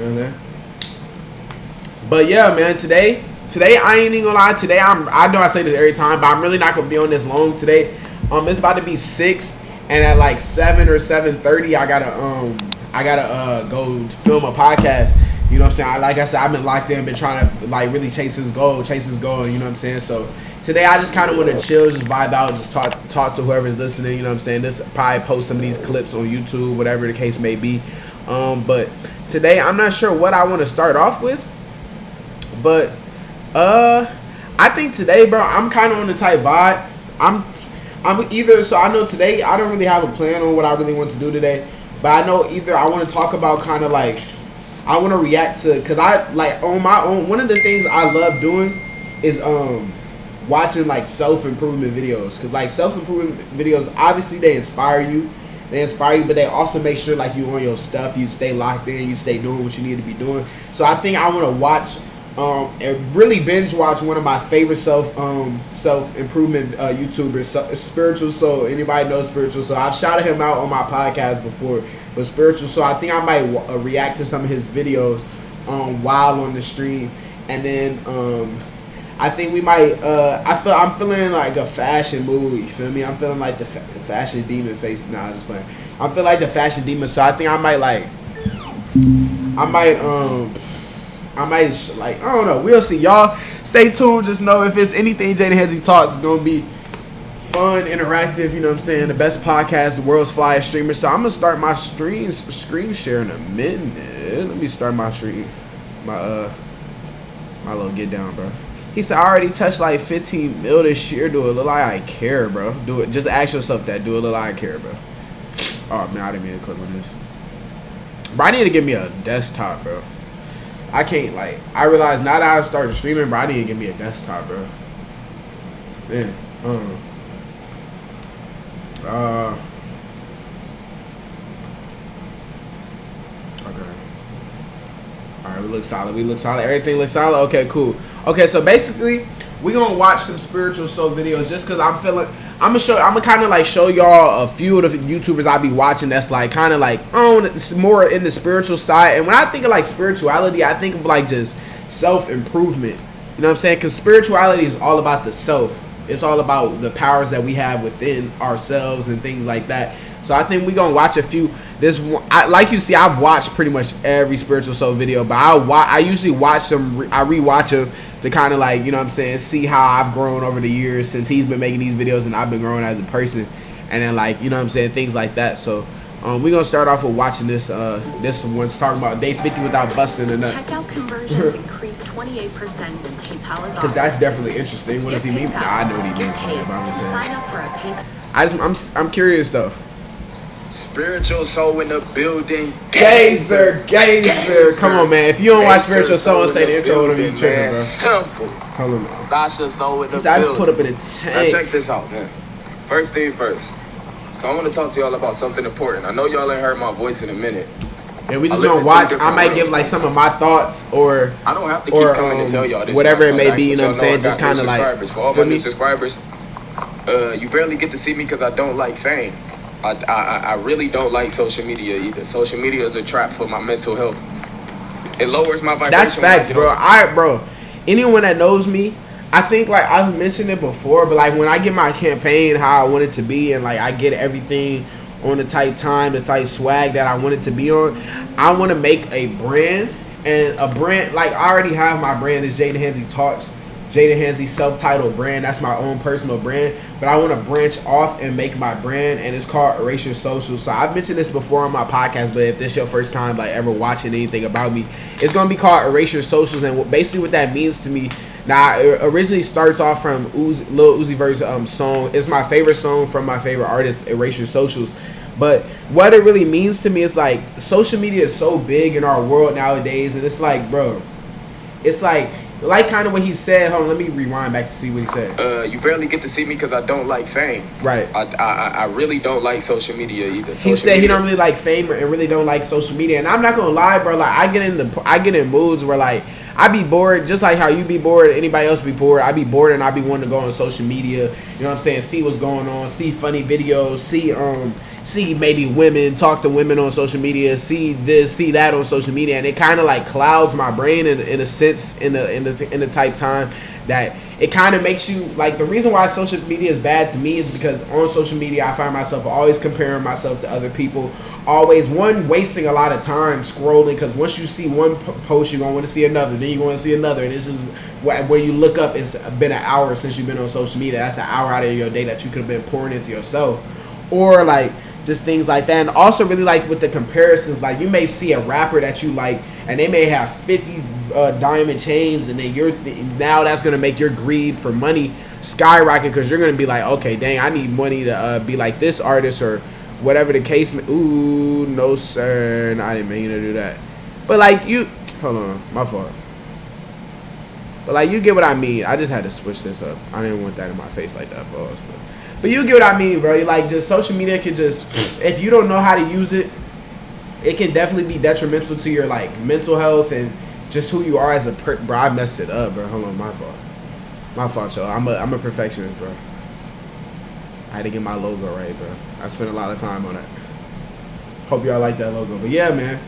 You know what I'm saying? But yeah, man, today I ain't even gonna lie. Today I know I say this every time, but I'm really not gonna be on this long today. It's about to be 6, and at like 7 or 7:30, I gotta go film a podcast. You know what I'm saying? Like I said, I've been locked in, been trying to like really chase his goal. You know what I'm saying? So today I just kind of want to chill, just vibe out, just talk to whoever's listening. You know what I'm saying? This probably post some of these clips on YouTube, whatever the case may be. But today I'm not sure what I want to start off with. But I think today, bro, I'm kind of on the type vibe. I'm either, so I know today I don't really have a plan on what I really want to do today, but I know either I want to talk about kind of like I want to react to, because I like on my own, one of the things I love doing is watching like self-improvement videos, because like self-improvement videos, obviously they inspire you, but they also make sure like you on your stuff, you stay locked in, you stay doing what you need to be doing. So I think I want to watch and really binge watch one of my favorite self-improvement YouTubers, Spiritual Soul. Anybody knows Spiritual Soul? I've shouted him out on my podcast before, but Spiritual Soul, I think I might react to some of his videos while on the stream, and then I think we might I'm feeling like a fashion mood, you feel me? I'm feeling like the fashion demon face. Nah, I'm just playing. I'm feeling like the fashion demon, so I think I might I don't know. We'll see. Y'all stay tuned. Just know if it's anything Jaden Hensey Talks, it's going to be fun, interactive. You know what I'm saying? The best podcast, the world's flyest streamer. So I'm going to start my screen share in a minute. Let me start my stream. My little get down, bro. He said, I already touched like 15 mil this year. Do it look like I care, bro? Do it. Just ask yourself that. Do it look like I care, bro? Oh, man, I didn't mean to click on this. Bro, I need to give me a desktop, bro. I can't, like, I realized now that I started streaming, bro, I need to give me a desktop, bro. Man, okay. Alright, we look solid. Everything looks solid. Okay, cool. Okay, so basically, we're gonna watch some Spiritual Soul videos just because I'm gonna kind of like show y'all a few of the YouTubers I be watching that's like kind of like, it's more in the spiritual side. And when I think of like spirituality, I think of like just self-improvement. You know what I'm saying? Because spirituality is all about the self. It's all about the powers that we have within ourselves and things like that. So I think we're gonna watch a few. Like you see, I've watched pretty much every Spiritual Soul video, but I usually watch them. I rewatch them to kind of like, you know what I'm saying, see how I've grown over the years since he's been making these videos and I've been growing as a person, and then like, you know what I'm saying, things like that. So we're gonna start off with watching this one's talking about day 50 without busting a nut. Checkout conversions increased 28% when PayPal is because that's definitely interesting. What does he mean? Nah, I know what he means. Sign up for a PayPal. I'm curious though. Spiritual Soul in the building. Gazer. Come on, man. If you don't watch Spiritual Soul and say the intro, what are you tripping, bro? Simple. Hold on, man. Sasha Soul in the building. I just put up in a tank. Now check this out, man. First thing first. So I want to talk to y'all about something important. I know y'all ain't heard my voice in a minute. And we just gonna watch. I might give like some of my thoughts, or I don't have to keep coming to tell y'all this. Whatever it may be, you know what I'm saying? Just kind of like for all my new subscribers. You barely get to see me because I don't like fame. I really don't like social media either. Social media is a trap for my mental health. It lowers my vibration. That's facts, bro. Bro, anyone that knows me, I think like I've mentioned it before, but like when I get my campaign how I want it to be, and like I get everything on the tight time, the tight swag that I want it to be on, I want to make a brand, and a brand like I already have my brand is Jaden Hensey Talks. Jaden Hensey self-titled brand. That's my own personal brand, but I want to branch off and make my brand, and it's called Erase Your Social. So I've mentioned this before on my podcast, but if this is your first time like ever watching anything about me, it's gonna be called Erase Your Socials. And basically what that means to me, now it originally starts off from Lil Uzi Vert's song. It's my favorite song from my favorite artist, Erase Your Socials. But what it really means to me is like social media is so big in our world nowadays, and it's like, bro, it's like kind of what he said. Hold on, let me rewind back to see what he said. You barely get to see me because I don't like fame. Right. I really don't like social media either. He said he don't really like fame and really don't like social media. And I'm not gonna lie, bro. Like I get in moods where like I be bored, just like how you be bored, anybody else be bored. I be bored and I be wanting to go on social media. You know what I'm saying? See what's going on. See funny videos. See see maybe women, talk to women on social media, see this, see that on social media, and it kind of like clouds my brain in a sense, in the type time that it kind of makes you like. The reason why social media is bad to me is because on social media I find myself always comparing myself to other people, always wasting a lot of time scrolling, because once you see one post you're going to want to see another, then you're going to see another, and this is where you look up, it's been an hour since you've been on social media. That's an hour out of your day that you could have been pouring into yourself, or like just things like that. And also really like with the comparisons, like you may see a rapper that you like and they may have 50 diamond chains, and then now that's going to make your greed for money skyrocket, because you're going to be like, okay, dang, I need money to be like this artist, or whatever the case may. Ooh, no sir, I didn't mean to do that. But like you, hold on, my fault. But like you get what I mean. I just had to switch this up. I didn't want that in my face like that, boss. But you get what I mean, bro. Like, just social media can just, if you don't know how to use it, it can definitely be detrimental to your like mental health and just who you are as a bro. I messed it up, bro. Hold on, my fault, y'all. I'm a perfectionist, bro. I had to get my logo right, bro. I spent a lot of time on it. Hope y'all like that logo. But yeah, man,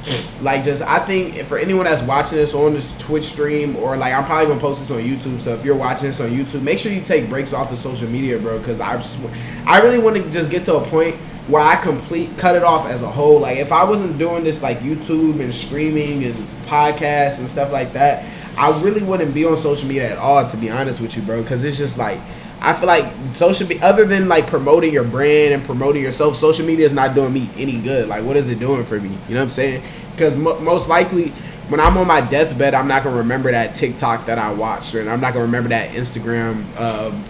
like, just I think for anyone that's watching this on this Twitch stream, or like I'm probably gonna post this on YouTube, so if you're watching this on YouTube, make sure you take breaks off of social media, bro, because I really want to just get to a point where I cut it off as a whole. Like, if I wasn't doing this like YouTube and streaming and podcasts and stuff like that, I really wouldn't be on social media at all, to be honest with you, bro, because it's just like, I feel like social media, other than like promoting your brand and promoting yourself, social media is not doing me any good. Like, what is it doing for me? You know what I'm saying? Because most likely, when I'm on my deathbed, I'm not gonna remember that TikTok that I watched, and I'm not gonna remember that Instagram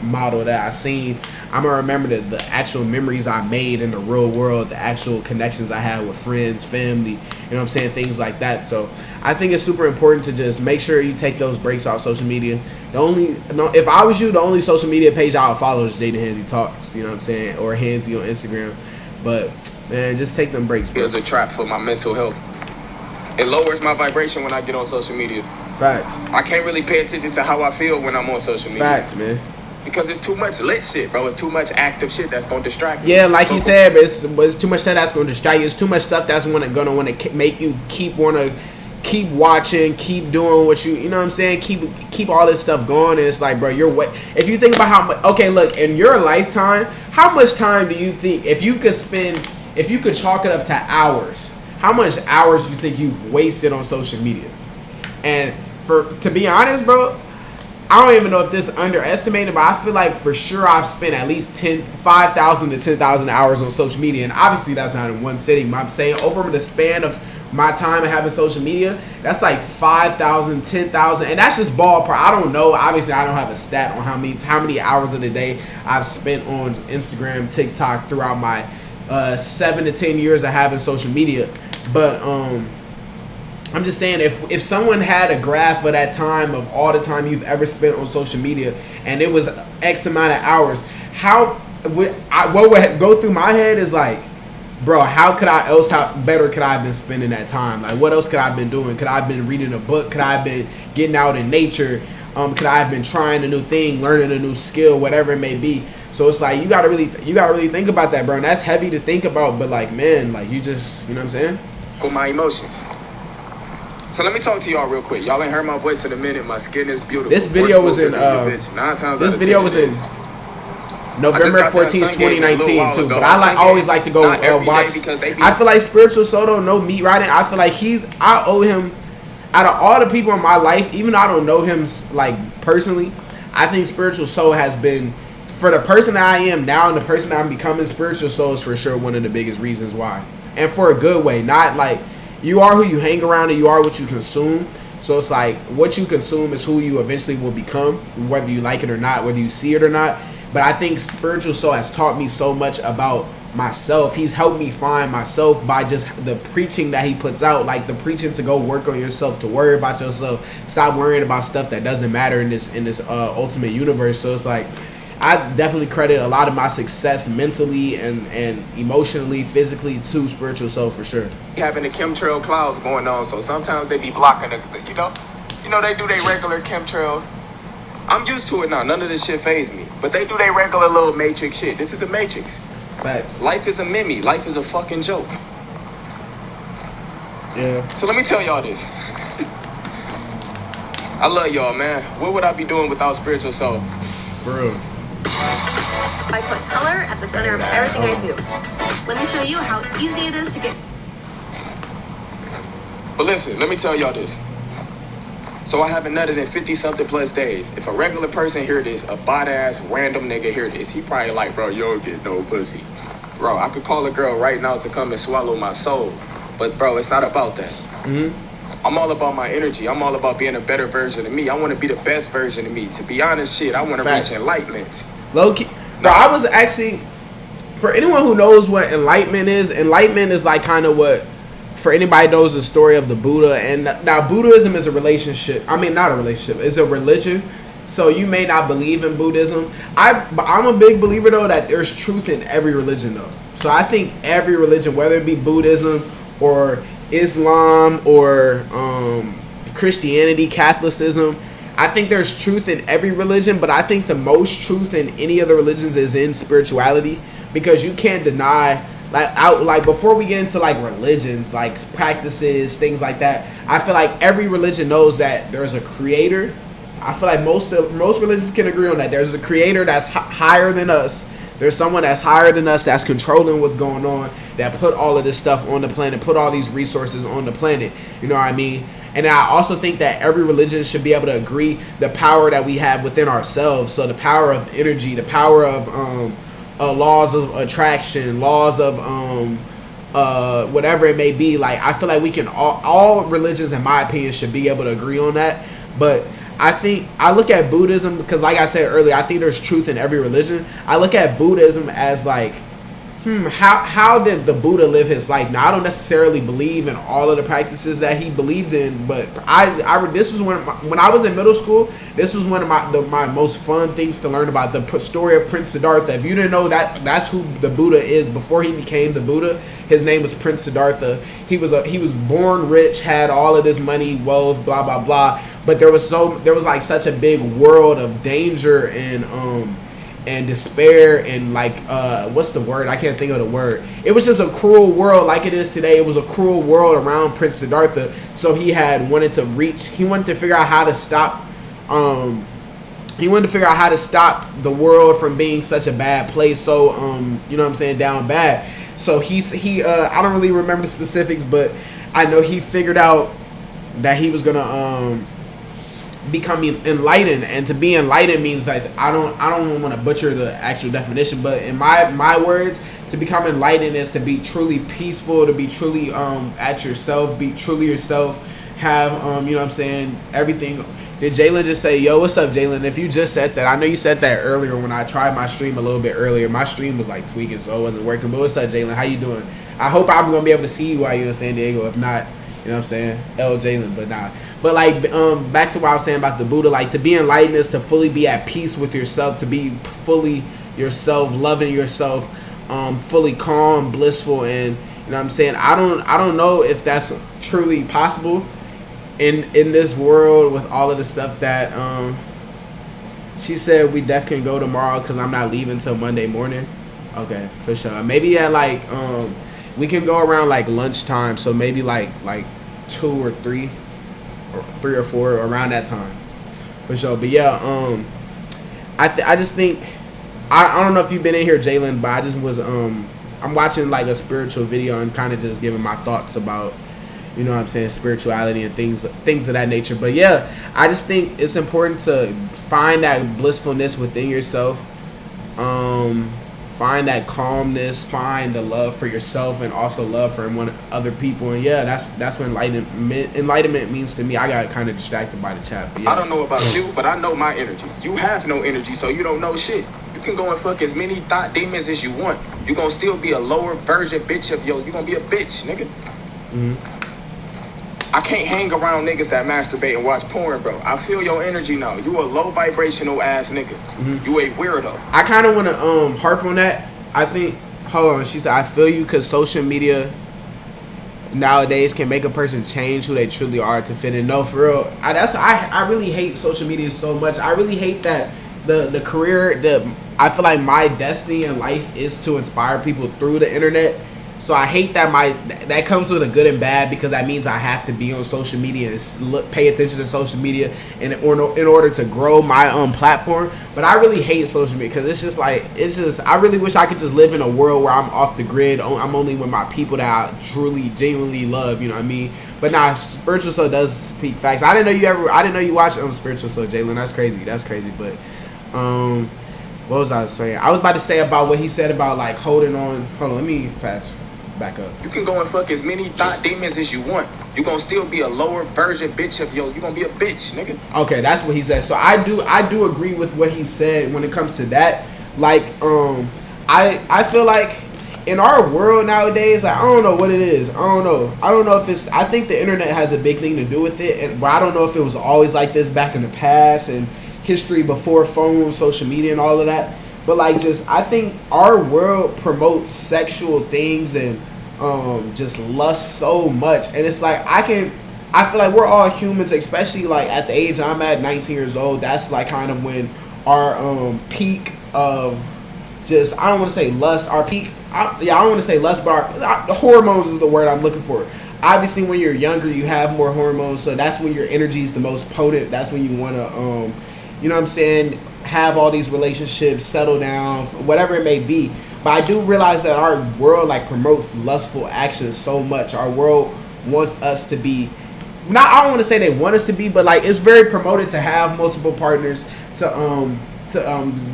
model that I seen. I'm gonna remember the actual memories I made in the real world, the actual connections I had with friends, family. You know what I'm saying? Things like that. So I think it's super important to just make sure you take those breaks off social media. If I was you, the only social media page I would follow is Jaden Hansy Talks. You know what I'm saying? Or Hansy on Instagram. But man, just take them breaks, bro. It's a trap for my mental health. It lowers my vibration when I get on social media. Facts. I can't really pay attention to how I feel when I'm on social media. Facts, man. Because it's too much lit shit, bro. It's too much active shit that's gonna distract me. Yeah, like he said, but it's too much stuff that's gonna distract you. It's too much stuff that's gonna want to make you keep watching, keep doing what you know what I'm saying, keep all this stuff going. And it's like, bro, if you think about how much, okay, look, in your lifetime, how much time do you think, if you could chalk it up to hours, how much hours do you think you've wasted on social media? And to be honest, bro, I don't even know if this is underestimated, but I feel like for sure I've spent at least 5,000 to 10,000 hours on social media. And obviously that's not in one sitting, but I'm saying over the span of my time of having social media, that's like 5,000, 10,000, and that's just ballpark. I don't know. Obviously, I don't have a stat on how many hours of the day I've spent on Instagram, TikTok throughout my 7 to 10 years of having social media. But I'm just saying, if someone had a graph of that time, of all the time you've ever spent on social media, and it was X amount of hours, what would go through my head is like, bro, how better could I have been spending that time? Like, what else could I have been doing? Could I have been reading a book? Could I have been getting out in nature? Could I have been trying a new thing, learning a new skill, whatever it may be? So it's like, you gotta really think about that, bro. And that's heavy to think about, but like, man, like, you just, you know what I'm saying? With my emotions. So let me talk to y'all real quick. Y'all ain't heard my voice in a minute. My skin is beautiful. This video was in November 14th, 2019 too. But I always like to go watch. I feel like Spiritual Soto, no meat riding. I feel like I owe him, out of all the people in my life, even though I don't know him like personally, I think Spiritual Soul has been, for the person that I am now and the person that I'm becoming, Spiritual Soul is for sure one of the biggest reasons why. And for a good way, not like, you are who you hang around and you are what you consume. So it's like, what you consume is who you eventually will become, whether you like it or not, whether you see it or not. But I think Spiritual Soul has taught me so much about myself. He's helped me find myself by just the preaching that he puts out, like the preaching to go work on yourself, to worry about yourself, stop worrying about stuff that doesn't matter in this ultimate universe. So it's like, I definitely credit a lot of my success mentally and emotionally, physically to Spiritual Soul for sure. Having the chemtrail clouds going on, so sometimes they be blocking you know they do their regular chemtrail. I'm used to it now. None of this shit faze me. But they do their regular little matrix shit. This is a matrix. Facts. Life is a meme. Life is a fucking joke. Yeah. So let me tell y'all this. I love y'all, man. What would I be doing without spiritual soul? For real. I put color at the center of everything I do. Let me show you how easy it is to get. But listen, let me tell y'all this. So I haven't nutted in 50 something plus days. If a regular person hear this, a bot ass random nigga hear this, he probably like, bro, you don't get no pussy. Bro, I could call a girl right now to come and swallow my soul. But bro, it's not about that. I'm all about my energy. I'm all about being a better version of me. I want to be the best version of me. To be honest, shit, I want to reach enlightenment. Low key. Bro, I was actually, for anyone who knows what enlightenment is like kind of what, for anybody knows the story of the Buddha. And now Buddhism is a relationship. I mean, not a relationship. It's a religion. So you may not believe in Buddhism. But I'm a big believer, though, that there's truth in every religion, though. So I think every religion, whether it be Buddhism or Islam or Christianity, Catholicism, I think there's truth in every religion, but I think the most truth in any of the religions is in spirituality, because you can't deny, like before we get into like religions, like practices, things like that, I feel like every religion knows that there's a creator. I feel like most religions can agree on that. There's a creator that's higher than us. There's someone that's higher than us that's controlling what's going on, that put all of this stuff on the planet, put all these resources on the planet. You know what I mean? And I also think that every religion should be able to agree the power that we have within ourselves. So the power of energy, the power of laws of attraction, laws of whatever it may be. Like, I feel like we can all religions, in my opinion, should be able to agree on that. But I think I look at Buddhism because, like I said earlier, I think there's truth in every religion. I look at Buddhism as like, how did the Buddha live his life? Now, I don't necessarily believe in all of the practices that he believed in, but this was when I was in middle school. This was one of my most fun things to learn about, the story of Prince Siddhartha. If you didn't know that, that's who the Buddha is before he became the Buddha. His name was Prince Siddhartha. He was born rich, had all of this money, wealth, blah blah blah. But there was like such a big world of danger and despair and like what's the word? I can't think of the word. It was just a cruel world like it is today. It was a cruel world around Prince Siddhartha. So he wanted to figure out how to stop the world from being such a bad place. So you know what I'm saying, down bad. So he I don't really remember the specifics, but I know he figured out that he was gonna become enlightened, and to be enlightened means like I don't want to butcher the actual definition, but in my words, to become enlightened is to be truly peaceful, to be truly at yourself, be truly yourself, have you know what I'm saying, everything. Did Jalen just say, yo, what's up, Jalen? If you just said that, I know you said that earlier when I tried my stream a little bit earlier. My stream was like tweaking, so it wasn't working. But what's up, Jalen? How you doing? I hope I'm gonna be able to see you while you're in San Diego. If not, you know what I'm saying, L Jalen, but nah. But like back to what I was saying about the Buddha, like to be enlightened is to fully be at peace with yourself, to be fully yourself, loving yourself, fully calm, blissful, and you know what I'm saying. I don't know if that's truly possible in this world with all of the stuff that she said. We def can go tomorrow because I'm not leaving till Monday morning. Okay, for sure. Maybe at like we can go around like lunchtime, so maybe like 2 or 3 or 3 or 4 around that time, for sure. But yeah, I just think I don't know if you've been in here, Jalen, but I just was I'm watching like a spiritual video and kind of just giving my thoughts about, you know what I'm saying, spirituality and things of that nature. But yeah, I just think it's important to find that blissfulness within yourself. Find that calmness, find the love for yourself and also love for other people. And yeah, that's what enlightenment means to me. I got kind of distracted by the chat. But yeah. I don't know about you, but I know my energy. You have no energy, so you don't know shit. You can go and fuck as many thought demons as you want. You gonna still be a lower version bitch of yours. You gonna be a bitch, nigga. Mm-hmm. I can't hang around niggas that masturbate and watch porn, bro. I feel your energy now. You a low vibrational ass nigga. Mm-hmm. You a weirdo. I kind of want to harp on that. I think, hold on, she said, I feel you, because social media nowadays can make a person change who they truly are to fit in. No, for real. I really hate social media so much. I really hate that the career, I feel like my destiny in life is to inspire people through the internet. So I hate that that comes with a good and bad, because that means I have to be on social media and pay attention to social media in order to grow my platform. But I really hate social media, because it's just I really wish I could just live in a world where I'm off the grid. I'm only with my people that I truly, genuinely love. You know what I mean? But nah, Spiritual Soul does speak facts. I didn't know you watched Spiritual Soul, Jalen. That's crazy. But what was I saying? I was about to say about what he said about like holding on. Hold on, let me fast back up. You can go and fuck as many thought demons as you want. You gonna still be a lower version bitch of yours. You gonna be a bitch, nigga. Okay, that's what he said. So I do agree with what he said when it comes to that. Like, I feel like in our world nowadays, like, I don't know what it is. I don't know if it's. I think the internet has a big thing to do with it, but I don't know if it was always like this back in the past and history before phones, social media, and all of that. But like, just I think our world promotes sexual things and just lust so much, and it's like I feel like we're all humans, especially like at the age I'm at, 19 years old. That's like kind of when our peak of just, I don't want to say lust, our peak. I don't want to say lust, but the hormones is the word I'm looking for. Obviously, when you're younger, you have more hormones, so that's when your energy is the most potent. That's when you want to, you know what I'm saying, have all these relationships, settle down, whatever it may be. But I do realize that our world like promotes lustful actions so much. Our world wants us to be, I don't want to say they want us to be, but like it's very promoted to have multiple partners, to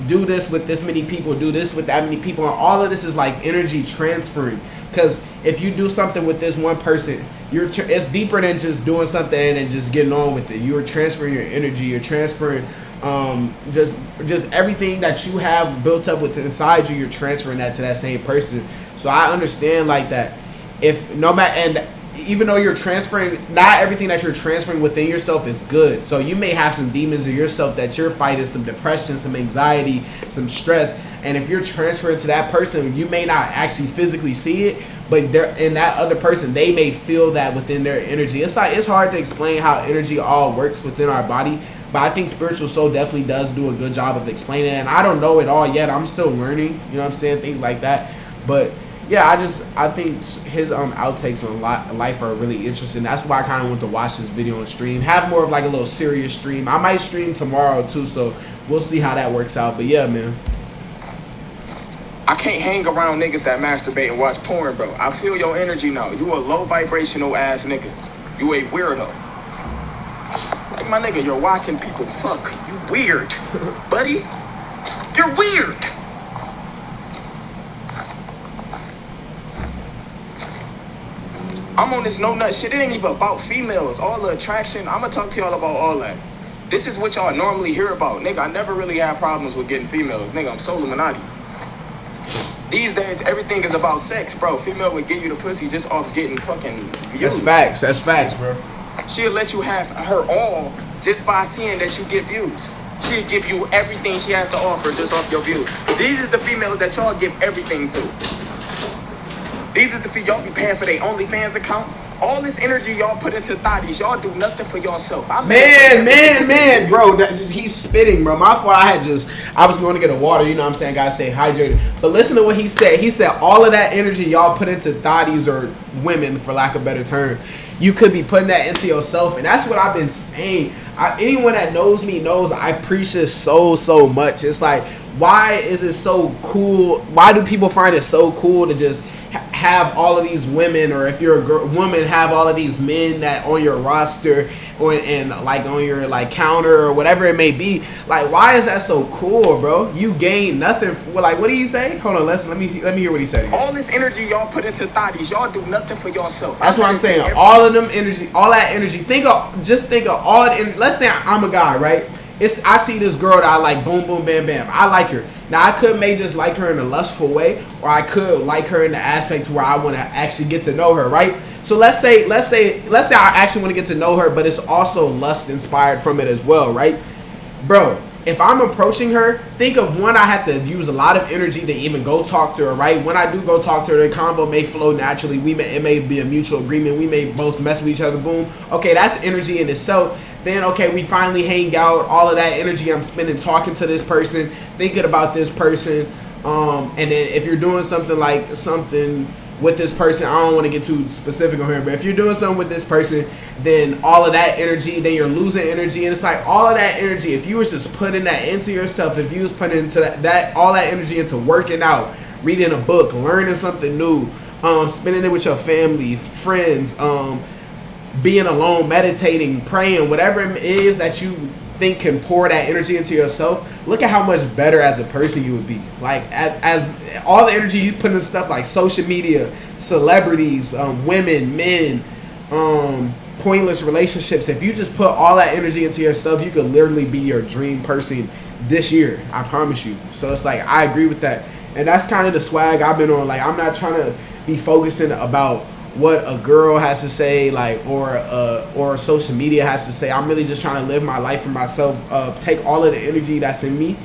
do this with this many people, do this with that many people, and all of this is like energy transferring. Because if you do something with this one person, it's deeper than just doing something and just getting on with it. You're transferring your energy. You're transferring just everything that you have built up with inside you. You're transferring that to that same person. So I understand like that. If no matter, and even though you're transferring, not everything that you're transferring within yourself is good. So you may have some demons in yourself that you're fighting, some depression, some anxiety, some stress. And if you're transferring to that person, you may not actually physically see it, but in that other person, they may feel that within their energy. It's like, it's hard to explain how energy all works within our body. But I think Spiritual Soul definitely does do a good job of explaining it. And I don't know it all yet. I'm still learning, you know what I'm saying? Things like that. But yeah, I think his outtakes on life are really interesting. That's why I kind of want to watch this video on stream. Have more of like a little serious stream. I might stream tomorrow too, so we'll see how that works out. But yeah, man. I can't hang around niggas that masturbate and watch porn, bro. I feel your energy now. You a low vibrational ass nigga. You a weirdo. Like, my nigga, you're watching people fuck. You weird. Buddy, you're weird. I'm on this no nut shit. It ain't even about females. All the attraction. I'm gonna talk to y'all about all that. This is what y'all normally hear about. Nigga, I never really had problems with getting females. Nigga, I'm Solluminati. These days, everything is about sex, bro. Female would give you the pussy just off getting fucking views. That's facts, bro. She'll let you have her all just by seeing that you get views. She'll give you everything she has to offer just off your views. These is the females that y'all give everything to. These is the y'all be paying for their OnlyFans account. All this energy y'all put into thotties, y'all do nothing for yourself. Man, bro, he's spitting, bro. My fault. I was going to get a water. You know what I'm saying? Gotta stay hydrated. But listen to what he said. He said all of that energy y'all put into thotties or women, for lack of a better term, you could be putting that into yourself. And that's what I've been saying. Anyone that knows me knows I preach this so much. It's like, why is it so cool? Why do people find it so cool to just have all of these women, or if you're a woman, have all of these men that on your roster and like on your like counter or whatever it may be? Like, why is that so cool, bro? You gain nothing. Like, what do you say? Hold on, let me hear what he said again. All this energy y'all put into thotties, y'all do nothing for yourself. That's what I'm saying. All of them energy, all that energy. Think of all the. Let's say I'm a guy, right? I see this girl that I like, boom, boom, bam, bam. I like her. Now, I could may just like her in a lustful way, or I could like her in the aspect where I want to actually get to know her, right? So let's say I actually want to get to know her, but it's also lust inspired from it as well, right? Bro, if I'm approaching her, think of one, I have to use a lot of energy to even go talk to her, right? When I do go talk to her, the convo may flow naturally. It may be a mutual agreement. We may both mess with each other. Boom. Okay, that's energy in itself. Then, okay, we finally hang out. All of that energy I'm spending talking to this person, thinking about this person. And then if you're doing something with this person, I don't want to get too specific on here, but if you're doing something with this person, then all of that energy, then you're losing energy. And it's like all of that energy, if you was just putting that into yourself, if you was putting into that all that energy into working out, reading a book, learning something new, spending it with your family, friends, being alone, meditating, praying, whatever it is that you think can pour that energy into yourself, look at how much better as a person you would be. Like as all the energy you put into stuff like social media, celebrities, women, men, pointless relationships, if you just put all that energy into yourself, you could literally be your dream person this year. I promise you. So it's like, I agree with that. And that's kind of the swag I've been on. Like, I'm not trying to be focusing about what a girl has to say, like, or social media has to say. I'm really just trying to live my life for myself. Take all of the energy that's in me.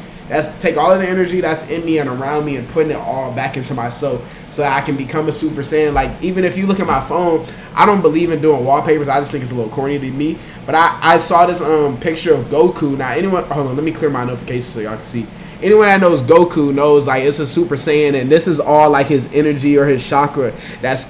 Take all of the energy that's in me and around me and putting it all back into myself so that I can become a Super Saiyan. Like, even if you look at my phone, I don't believe in doing wallpapers. I just think it's a little corny to me. But I saw this picture of Goku. Now, hold on, let me clear my notifications so y'all can see. Anyone that knows Goku knows, like, it's a Super Saiyan, and this is all like his energy or his chakra that's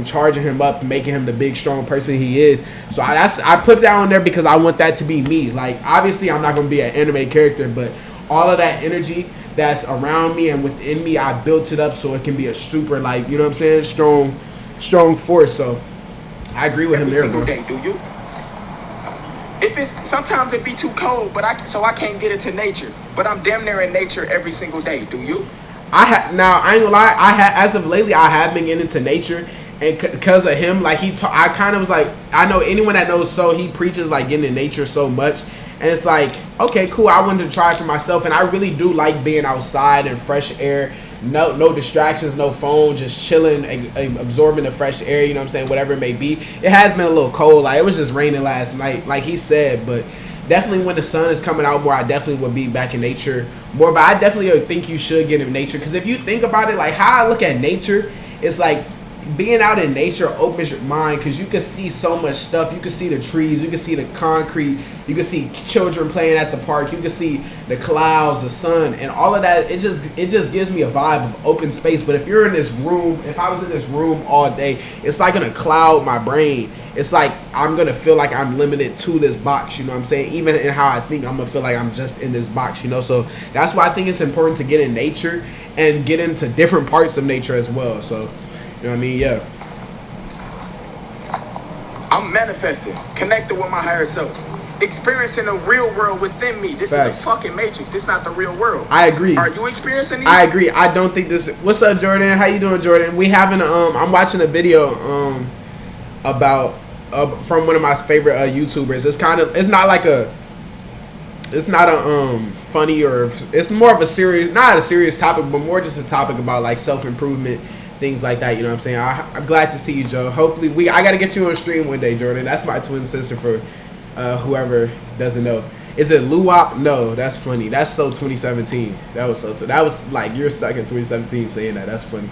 charging him up, making him the big strong person he is. So I put that on there because I want that to be me. Like, obviously I'm not gonna be an anime character, but all of that energy that's around me and within me, I built it up so it can be a super, like, you know what I'm saying, strong force. So I agree with him there, bro. Day, do you? If it's sometimes it be too cold, but I can't get into nature. But I'm damn near in nature every single day. Do you? Now I ain't gonna lie. As of lately, I have been getting into nature, and because of him, like I kind of was like, I know anyone that knows, so he preaches like getting in nature so much, and it's like, okay, cool. I wanted to try it for myself, and I really do like being outside and fresh air. No distractions, no phone, just chilling, absorbing the fresh air, you know what I'm saying, whatever it may be. It has been a little cold, like it was just raining last night, like he said, but definitely when the sun is coming out more, I definitely would be back in nature more. But I definitely think you should get in nature, because if you think about it, like how I look at nature, it's like being out in nature opens your mind, because you can see so much stuff. You can see the trees, you can see the concrete, you can see children playing at the park, you can see the clouds, the sun, and all of that. It just gives me a vibe of open space. But if you're in this room, if I was in this room all day, it's like gonna cloud my brain. It's like I'm gonna feel like I'm limited to this box, you know what I'm saying? Even in how I think, I'm gonna feel like I'm just in this box, you know? So that's why I think it's important to get in nature and get into different parts of nature as well. So, you know what I mean? Yeah. I'm manifesting, connected with my higher self, experiencing the real world within me. This Facts. is a fucking matrix. This is not the real world. I agree. Are you experiencing these? I agree. I don't think this. What's up, Jordan? How you doing, Jordan? We having I'm watching a video about from one of my favorite YouTubers. It's not a funny, or it's more of a serious, not a serious topic, but more just a topic about like self-improvement, things like that, you know what I'm saying? I'm glad to see you, Joe. Hopefully I gotta get you on stream one day, Jordan. That's my twin sister, for whoever doesn't know. Is it Luwop? No, that's funny. That's so 2017. That was like, you're stuck in 2017 saying that. That's funny.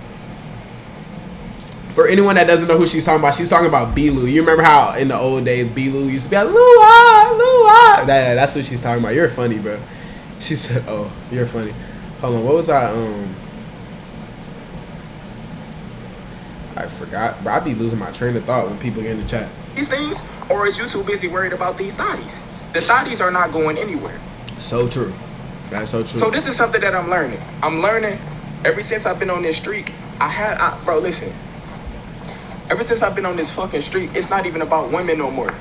For anyone that doesn't know who she's talking about B-Lou. You remember how in the old days B-Lou used to be like, Luwop. That's what she's talking about. You're funny, bro. She said, oh, you're funny. Hold on, what was I forgot, but I be losing my train of thought when people get in the chat. These things, or is you too busy worried about these thotties? The thotties are not going anywhere. So true. That's so true. So this is something that I'm learning. I'm learning ever since I've been on this streak. Bro, listen. Ever since I've been on this fucking streak, it's not even about women no more.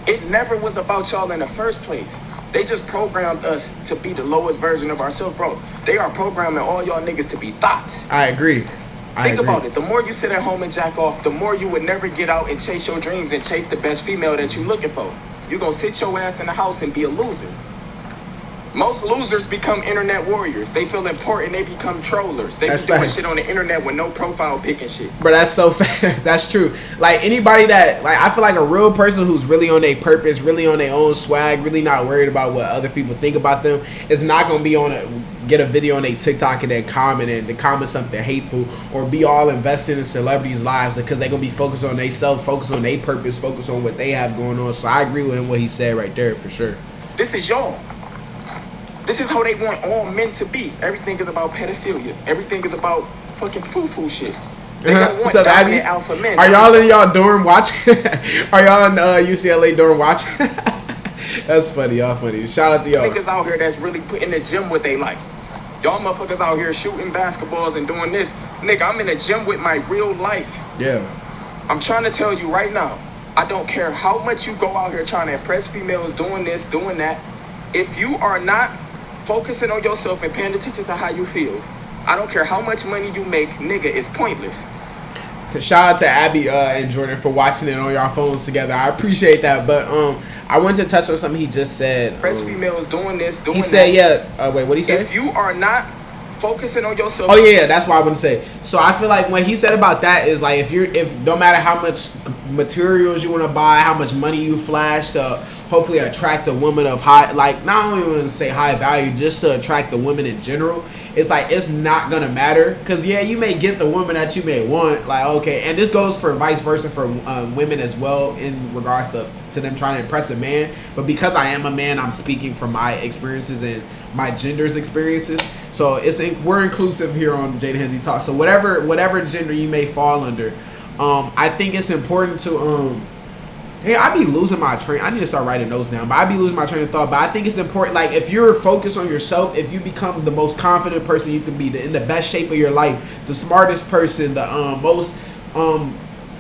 It never was about y'all in the first place. They just programmed us to be the lowest version of ourselves, bro. They are programming all y'all niggas to be thoughts. I agree. Think about it. The more you sit at home and jack off, the more you would never get out and chase your dreams and chase the best female that you looking for. You gonna sit your ass in the house and be a loser. Most losers become internet warriors. They feel important. They become trollers. They be doing shit on the internet with no profile pic and shit. Bro, that's so fast. That's true. Like anybody that, like, I feel like a real person who's really on their purpose, really on their own swag, really not worried about what other people think about them, is not gonna be get a video on their TikTok and then comment something hateful or be all invested in celebrities' lives because they're gonna be focused on themselves, focused on their purpose, focused on what they have going on. So I agree with him what he said right there for sure. This is y'all. This is how they want all men to be. Everything is about pedophilia. Everything is about fucking foo-foo shit. They don't want dominant alpha men. Are y'all in y'all dorm watching? Are y'all in UCLA dorm watching? That's funny. Y'all funny. Shout out to y'all. Niggas out here that's really putting the gym what they like. Y'all motherfuckers out here shooting basketballs and doing this. Nigga, I'm in the gym with my real life. Yeah. I'm trying to tell you right now, I don't care how much you go out here trying to impress females, doing this, doing that. If you are not focusing on yourself and paying attention to how you feel, I don't care how much money you make, nigga, it's pointless. Shout out to Abby and Jordan for watching it on y'all phones together. I appreciate that. But I wanted to touch on something he just said. Press females doing this, doing that. He said, yeah. Wait, what did he say? If you are not focusing on yourself. Oh yeah, that's what I want to say. So I feel like what he said about that is like if no matter how much materials you want to buy, how much money you flash to hopefully attract a woman of high, like not only want to say high value, just to attract the women in general, it's like it's not gonna matter because yeah, you may get the woman that you may want, like okay, and this goes for vice versa for women as well in regards to them trying to impress a man. But because I am a man, I'm speaking from my experiences and my gender's experiences. So we're inclusive here on Jada Hensley Talk. So whatever gender you may fall under, I think it's important to hey, I be losing my train. I need to start writing notes down, but I be losing my train of thought. But I think it's important, like if you're focused on yourself, if you become the most confident person you can be, in the best shape of your life, the smartest person, the most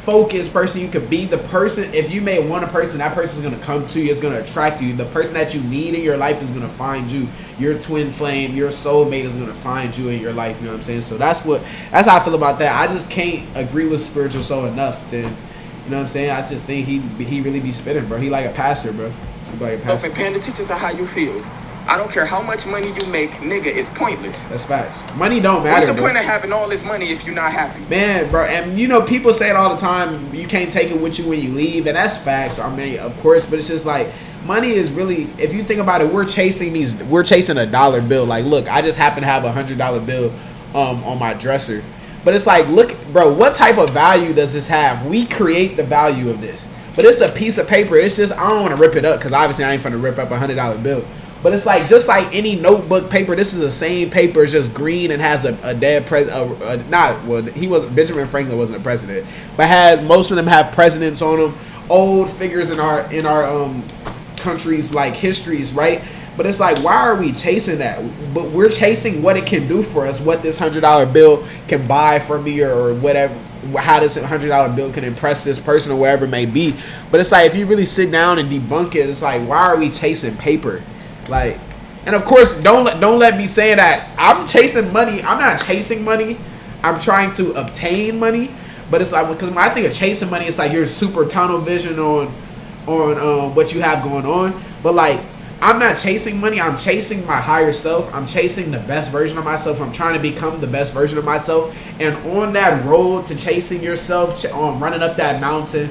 focused person you could be, the person, if you may want a person, that person's gonna come to you, it's gonna attract you. The person that you need in your life is gonna find you. Your twin flame, your soulmate is gonna find you in your life. You know what I'm saying? So that's how I feel about that. I just can't agree with Spiritual Soul enough. Then, you know what I'm saying? I just think he really be spitting, bro. He like a pastor, bro. He like a pastor. And paying attention to how you feel. I don't care how much money you make, nigga, it's pointless. That's facts. Money don't matter. What's the point of having all this money if you're not happy? Man, bro, and you know, people say it all the time, you can't take it with you when you leave, and that's facts. I mean, of course, but it's just like, money is really, if you think about it, we're chasing a dollar bill. Like, look, I just happen to have $100 bill on my dresser. But it's like, look, bro, what type of value does this have? We create the value of this. But it's a piece of paper. It's just, I don't want to rip it up because obviously I ain't finna rip up $100 bill. But it's like, just like any notebook paper, this is the same paper. It's just green and has a dead president. Benjamin Franklin wasn't a president, but most of them have presidents on them, old figures in our country's like histories, right? But it's like, why are we chasing that? But we're chasing what it can do for us, what this $100 bill can buy for me or whatever, how this $100 bill can impress this person or wherever it may be. But it's like, if you really sit down and debunk it, it's like, why are we chasing paper? Like, and of course, don't let me say that I'm chasing money. I'm not chasing money. I'm trying to obtain money. But it's like, because when I think of chasing money, it's like you're super tunnel vision on what you have going on. But like, I'm not chasing money. I'm chasing my higher self. I'm chasing the best version of myself. I'm trying to become the best version of myself. And on that road to chasing yourself, running up that mountain,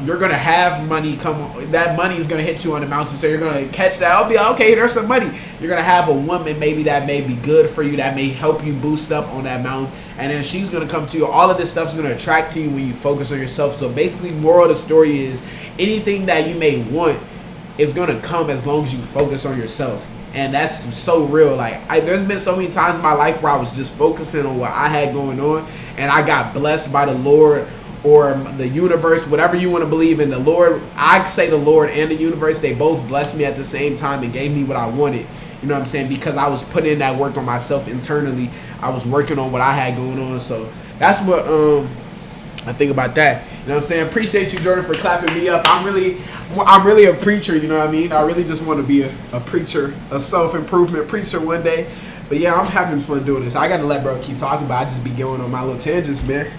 you're gonna have money come. That money is gonna hit you on the mountain, so you're gonna catch that. I'll be like, okay, there's some money. You're gonna have a woman maybe that may be good for you, that may help you boost up on that mountain, and then she's gonna come to you. All of this stuff's gonna attract to you when you focus on yourself. So basically, moral of the story is anything that you may want is gonna come as long as you focus on yourself. And that's so real. Like, there's been so many times in my life where I was just focusing on what I had going on, and I got blessed by the Lord or the universe, whatever you want to believe in. The Lord, I say the Lord and the universe, they both blessed me at the same time and gave me what I wanted. You know what I'm saying? Because I was putting in that work on myself internally. I was working on what I had going on. So that's what I think about that. You know what I'm saying? Appreciate you, Jordan, for clapping me up. I'm really a preacher, you know what I mean? I really just want to be a preacher, a self-improvement preacher one day. But yeah, I'm having fun doing this. I got to let bro keep talking, but I just be going on my little tangents, man.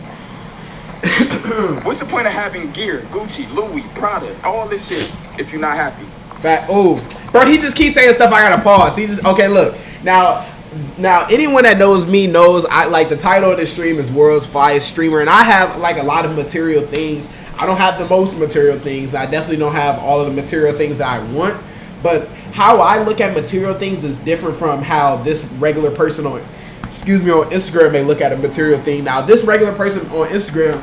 What's the point of having gear, Gucci, Louis, Prada, all this shit if you're not happy? Fat. Oh, bro, he just keeps saying stuff. I gotta pause. He just okay. Look now. Now, anyone that knows me knows I like the title of this stream is World's Finest Streamer, and I have like a lot of material things. I don't have the most material things. I definitely don't have all of the material things that I want. But how I look at material things is different from how this regular person on Instagram may look at a material thing. Now, this regular person on Instagram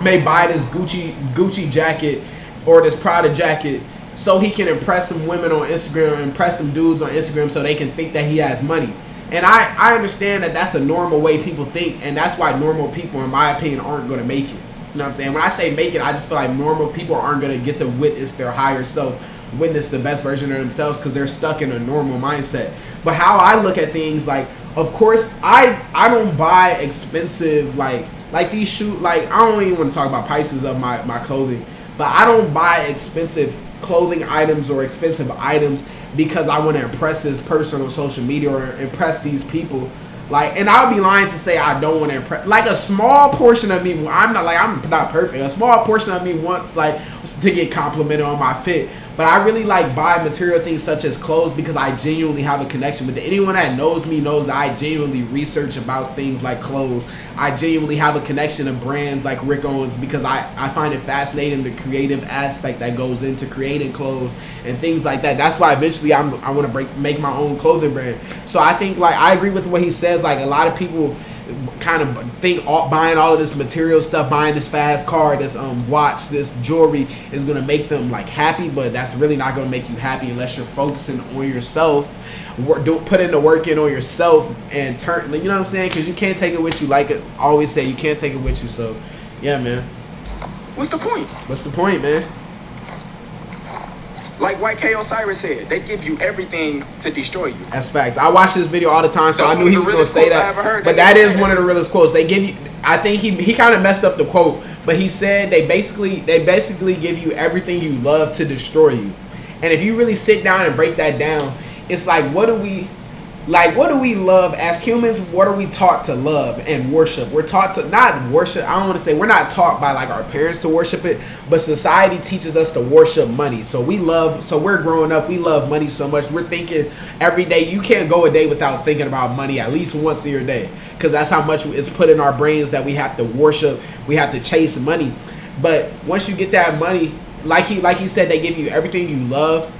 may buy this Gucci jacket or this Prada jacket so he can impress some women on Instagram, impress some dudes on Instagram so they can think that he has money. And I understand that that's a normal way people think, and that's why normal people, in my opinion, aren't going to make it. You know what I'm saying? When I say make it, I just feel like normal people aren't going to get to witness their higher self, witness the best version of themselves because they're stuck in a normal mindset. But how I look at things, like, of course, I don't buy expensive, like these shoes. Like, I don't even want to talk about prices of my clothing, but I don't buy expensive clothing items or expensive items because I want to impress this person on social media or impress these people. Like, and I would be lying to say I don't want to impress. Like, a small portion of me, I'm not perfect. A small portion of me wants like to get complimented on my fit. But I really like buy material things such as clothes because I genuinely have a connection with it. Anyone that knows me knows that I genuinely research about things like clothes. I genuinely have a connection to brands like Rick Owens because I find it fascinating, the creative aspect that goes into creating clothes and things like that. That's why eventually I want to make my own clothing brand. So I think, like, I agree with what he says. Like, a lot of people kind of think buying all of this material stuff, buying this fast car, this watch, this jewelry is going to make them like happy, but that's really not going to make you happy unless you're focusing on yourself, putting the work in on yourself and turn, you know what I'm saying? Because you can't take it with you. Like I always say, you can't take it with you. So yeah, man. What's the point? What's the point, man? Like White K. Osiris said, they give you everything to destroy you. That's facts. I watched this video all the time, so I knew he was going to say that. But that is one of the realest quotes. They give you, I think he kind of messed up the quote, but he said they basically give you everything you love to destroy you. And if you really sit down and break that down, it's like, what do we love as humans? What are we taught to love and worship? We're taught to not worship. I don't want to say we're not taught by like our parents to worship it, but society teaches us to worship money. So we're growing up, we love money so much. We're thinking every day, you can't go a day without thinking about money at least once a day, because that's how much it's put in our brains that we have to worship, we have to chase money. But once you get that money, like he said, they give you everything you love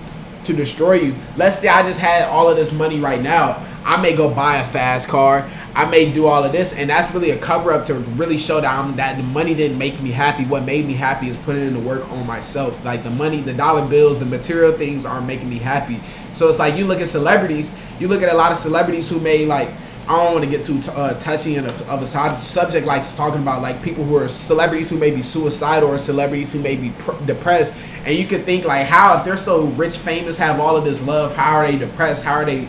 to destroy you. Let's say I just had all of this money right now. I may go buy a fast car. I may do all of this, and that's really a cover up to really show that the money didn't make me happy. What made me happy is putting in the work on myself. Like, the money, the dollar bills, the material things aren't making me happy. So it's like, you look at celebrities, you look at a lot of celebrities who may, like, I don't want to get too touchy of a subject, like talking about like people who are celebrities who may be suicidal or celebrities who may be depressed. And you could think like, how, if they're so rich, famous, have all of this love, how are they depressed? How are they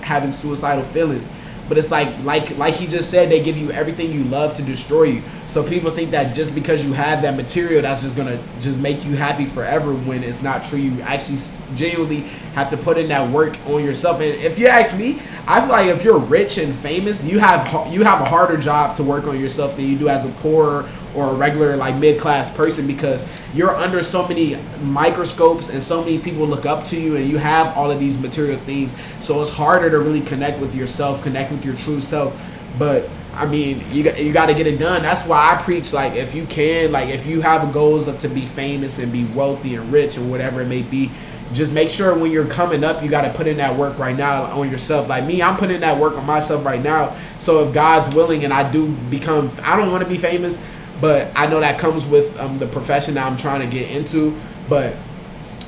having suicidal feelings? But it's like he just said, they give you everything you love to destroy you. So people think that just because you have that material, that's just gonna just make you happy forever, when it's not true. You actually genuinely have to put in that work on yourself. And if you ask me, I feel like if you're rich and famous, you have a harder job to work on yourself than you do as a poor or a regular like mid-class person, because you're under so many microscopes and so many people look up to you, and you have all of these material things. So it's harder to really connect with yourself, connect with your true self. But I mean, you got to get it done. That's why I preach, like, if you can, like, if you have goals of to be famous and be wealthy and rich or whatever it may be, just make sure when you're coming up, you got to put in that work right now on yourself. Like me, I'm putting in that work on myself right now. So if God's willing and I do become, I don't want to be famous, but I know that comes with the profession that I'm trying to get into. But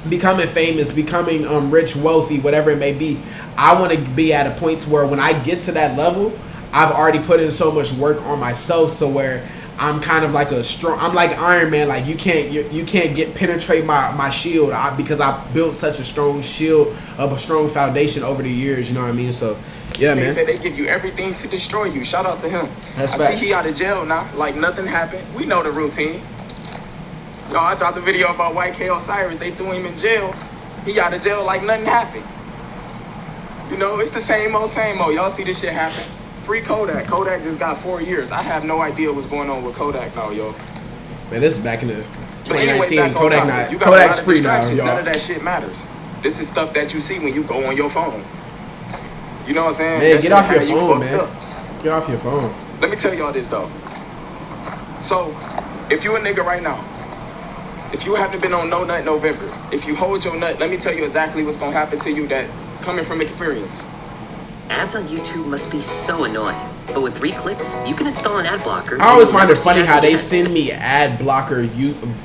becoming famous, becoming rich, wealthy, whatever it may be, I want to be at a point to where when I get to that level, I've already put in so much work on myself, so where I'm kind of like I'm like Iron Man. Like you can't penetrate my shield, because I built such a strong shield of a strong foundation over the years. You know what I mean? So yeah, man. They say they give you everything to destroy you. Shout out to him. That's I fact. see he out of jail now. Like nothing happened. We know the routine. Yo, I dropped a video about White K. Osiris. They threw him in jail. He out of jail like nothing happened. You know, it's the same old, same old. Y'all see this shit happen? Free Kodak. Kodak just got 4 years. I have no idea what's going on with Kodak now, yo. Man, this is back in the But anyway, 2019. back on topic. You got Kodak's a lot of free now, distractions. y'all. None of that shit matters. This is stuff that you see when you go on your phone. You know what I'm saying? Man, That get off your shit had you phone, fucked man. up. Get off your phone. Let me tell y'all this though. So, if you a nigga right now, if you haven't been on No Nut November, if you hold your nut, let me tell you exactly what's gonna happen to you that coming from experience. Ads on YouTube must be so annoying. But with 3 clicks, you can install an ad blocker. I always and you'll find never it funny see how ads they again. send me ad blocker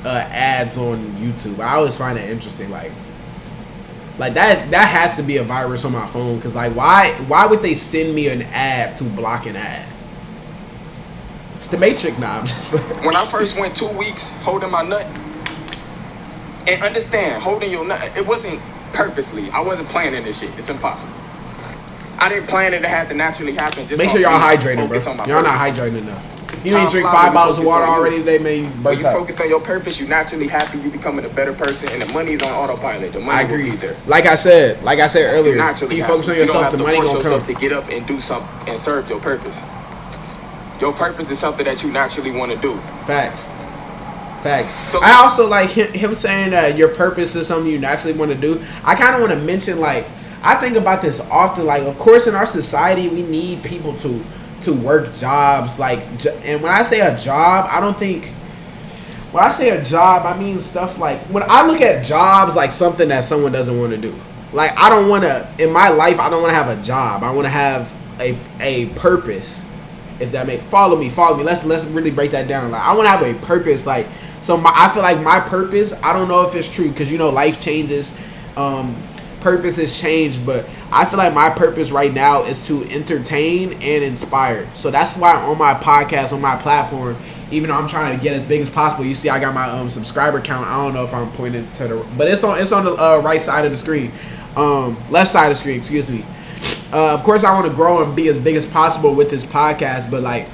ads on YouTube. I always find it interesting. Like that has to be a virus on my phone. Cause like why would they send me an ad to block an ad? It's the Matrix now. I'm just When I first went 2 weeks holding my nut, and understand, holding your nut, it wasn't purposely. I wasn't planning this shit. It's impossible. I didn't plan it to have to naturally happen. Just make sure off y'all me hydrated, focus bro. on my Y'all not purpose. hydrating enough. If you Time ain't drink fly 5 when you bottles of focus water on you. already today, man, you When burnt you out. focus on your purpose, you naturally happy. You becoming a better person, and the money's on autopilot. The money I will agree. be there. Like I said earlier, You if naturally you happy. focus on You don't yourself, have the to money force gonna come. yourself to get up and do something and serve your purpose. Your purpose is something that you naturally want to do. Facts. So- I also like him saying that your purpose is something you naturally want to do. I kind of want to mention, like, I think about this often. Like, of course, in our society, we need people to work jobs. Like, and when I say a job, I don't think. When I say a job, I mean stuff like, when I look at jobs like something that someone doesn't want to do. Like, I don't want to, in my life, I don't want to have a job. I want to have a purpose. If that makes, follow me. Let's really break that down. Like, I want to have a purpose. Like, so I feel like my purpose, I don't know if it's true, because, you know, life changes. Purpose has changed, but I feel like my purpose right now is to entertain and inspire. So that's why on my podcast, on my platform, even though I'm trying to get as big as possible, you see I got my subscriber count. I don't know if I'm pointing to the, but it's on the right side of the screen, left side of the screen, excuse me. Of course, I want to grow and be as big as possible with this podcast, but like,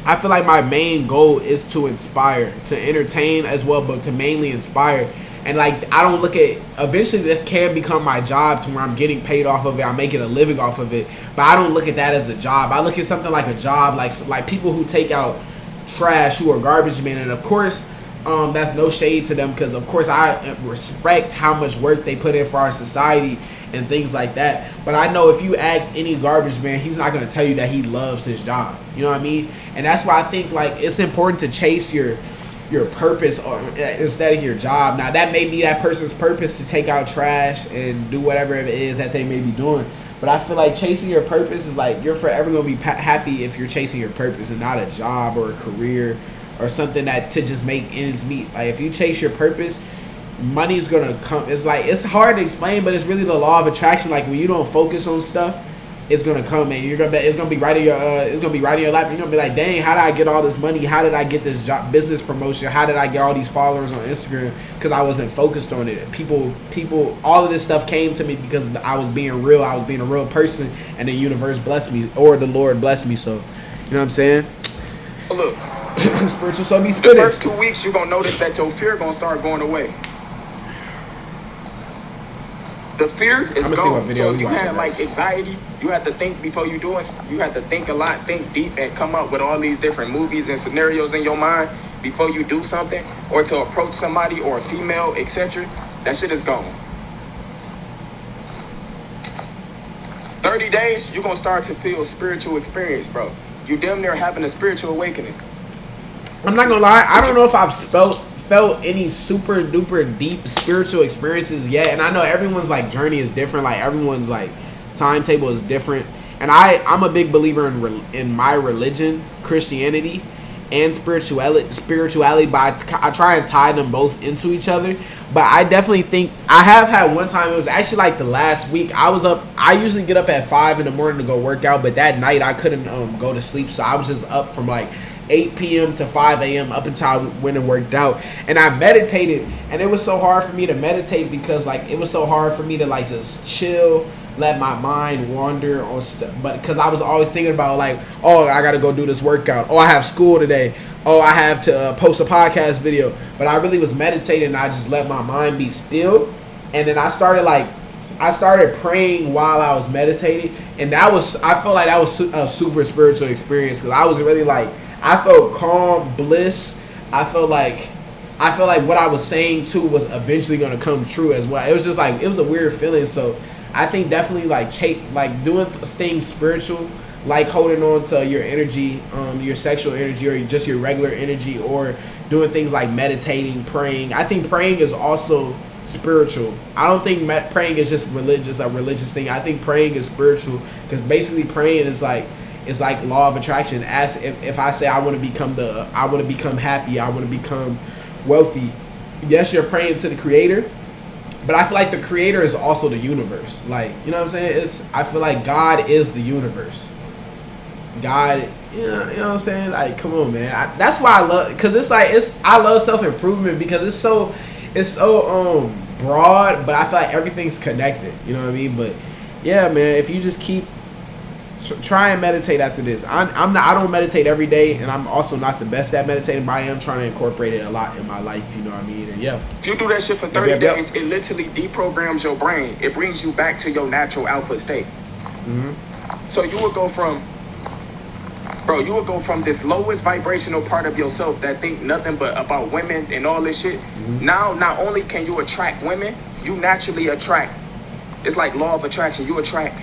I feel like my main goal is to inspire, to entertain as well, but to mainly inspire. And like, I don't look at, eventually this can become my job to where I'm getting paid off of it, I'm making a living off of it, but I don't look at that as a job. I look at something like a job, like people who take out trash, who are garbage men, and of course, that's no shade to them, because of course I respect how much work they put in for our society and things like that. But I know if you ask any garbage man, he's not going to tell you that he loves his job. You know what I mean? And that's why I think like it's important to chase your purpose or instead of your job. Now that may be that person's purpose, to take out trash and do whatever it is that they may be doing. But I feel like chasing your purpose is like, you're forever going to be happy if you're chasing your purpose and not a job or a career or something that to just make ends meet. Like, if you chase your purpose, money's going to come. It's like, it's hard to explain, but it's really the law of attraction. Like, when you don't focus on stuff, it's gonna come, and it's gonna be right in your lap. You're gonna be like, dang, how did I get all this money? How did I get this job, business promotion? How did I get all these followers on Instagram? Because I wasn't focused on it. People, all of this stuff came to me because I was being real. I was being a real person, and the universe blessed me, or the Lord blessed me. So, you know what I'm saying? But look, spiritual so be the spitting. first 2 weeks you're gonna notice that your fear gonna start going away. The fear is I'ma see what gone. video So we if you watching had like next. anxiety, you had to think before you do it. You had to think a lot, think deep, and come up with all these different movies and scenarios in your mind before you do something, or to approach somebody or a female, etc. That shit is gone. 30 days, you're gonna start to feel spiritual experience, bro. You damn near having a spiritual awakening. I'm not gonna lie, I don't know if I've felt any super duper deep spiritual experiences yet, and I know everyone's like journey is different, like everyone's like timetable is different, and I'm a big believer in my religion, Christianity, and spirituality, but I try and tie them both into each other. But I definitely think I have had one time, it was actually like the last week, I usually get up at 5 in the morning to go work out, but that night I couldn't go to sleep, so I was just up from like 8 p.m. to 5 a.m. up until I went and worked out, and I meditated, and it was so hard for me to meditate because like it was so hard for me to like just chill, let my mind wander on stuff, but because I was always thinking about like, oh, I gotta go do this workout, oh, I have school today, oh, I have to post a podcast video, but I really was meditating, and I just let my mind be still, and then I started praying while I was meditating, and I felt like that was a super spiritual experience, because I was really like, I felt calm, bliss. I felt like I feel like what I was saying too was eventually gonna come true as well. It was just like it was a weird feeling. So I think definitely like doing things spiritual, like holding on to your energy, your sexual energy, or just your regular energy, or doing things like meditating, praying. I think praying is also spiritual. I don't think praying is just a religious thing. I think praying is spiritual, because basically praying is like, it's like law of attraction. As if I say I want to become happy, I want to become wealthy. Yes, you're praying to the creator, but I feel like the creator is also the universe. Like, you know what I'm saying? I feel like God is the universe. God, you know what I'm saying? Like, come on, man. That's why I love, because I love self-improvement, because it's so broad, but I feel like everything's connected. You know what I mean? But yeah, man, if you just keep try and meditate after this. I don't meditate every day, and I'm also not the best at meditating, but I am trying to incorporate it a lot in my life. You know what I mean? And yeah. If you do that shit for 30 days, it literally deprograms your brain. It brings you back to your natural alpha state. Mm-hmm. So you would go from this lowest vibrational part of yourself that think nothing but about women and all this shit. Mm-hmm. Now, not only can you attract women, you naturally attract. It's like law of attraction. You attract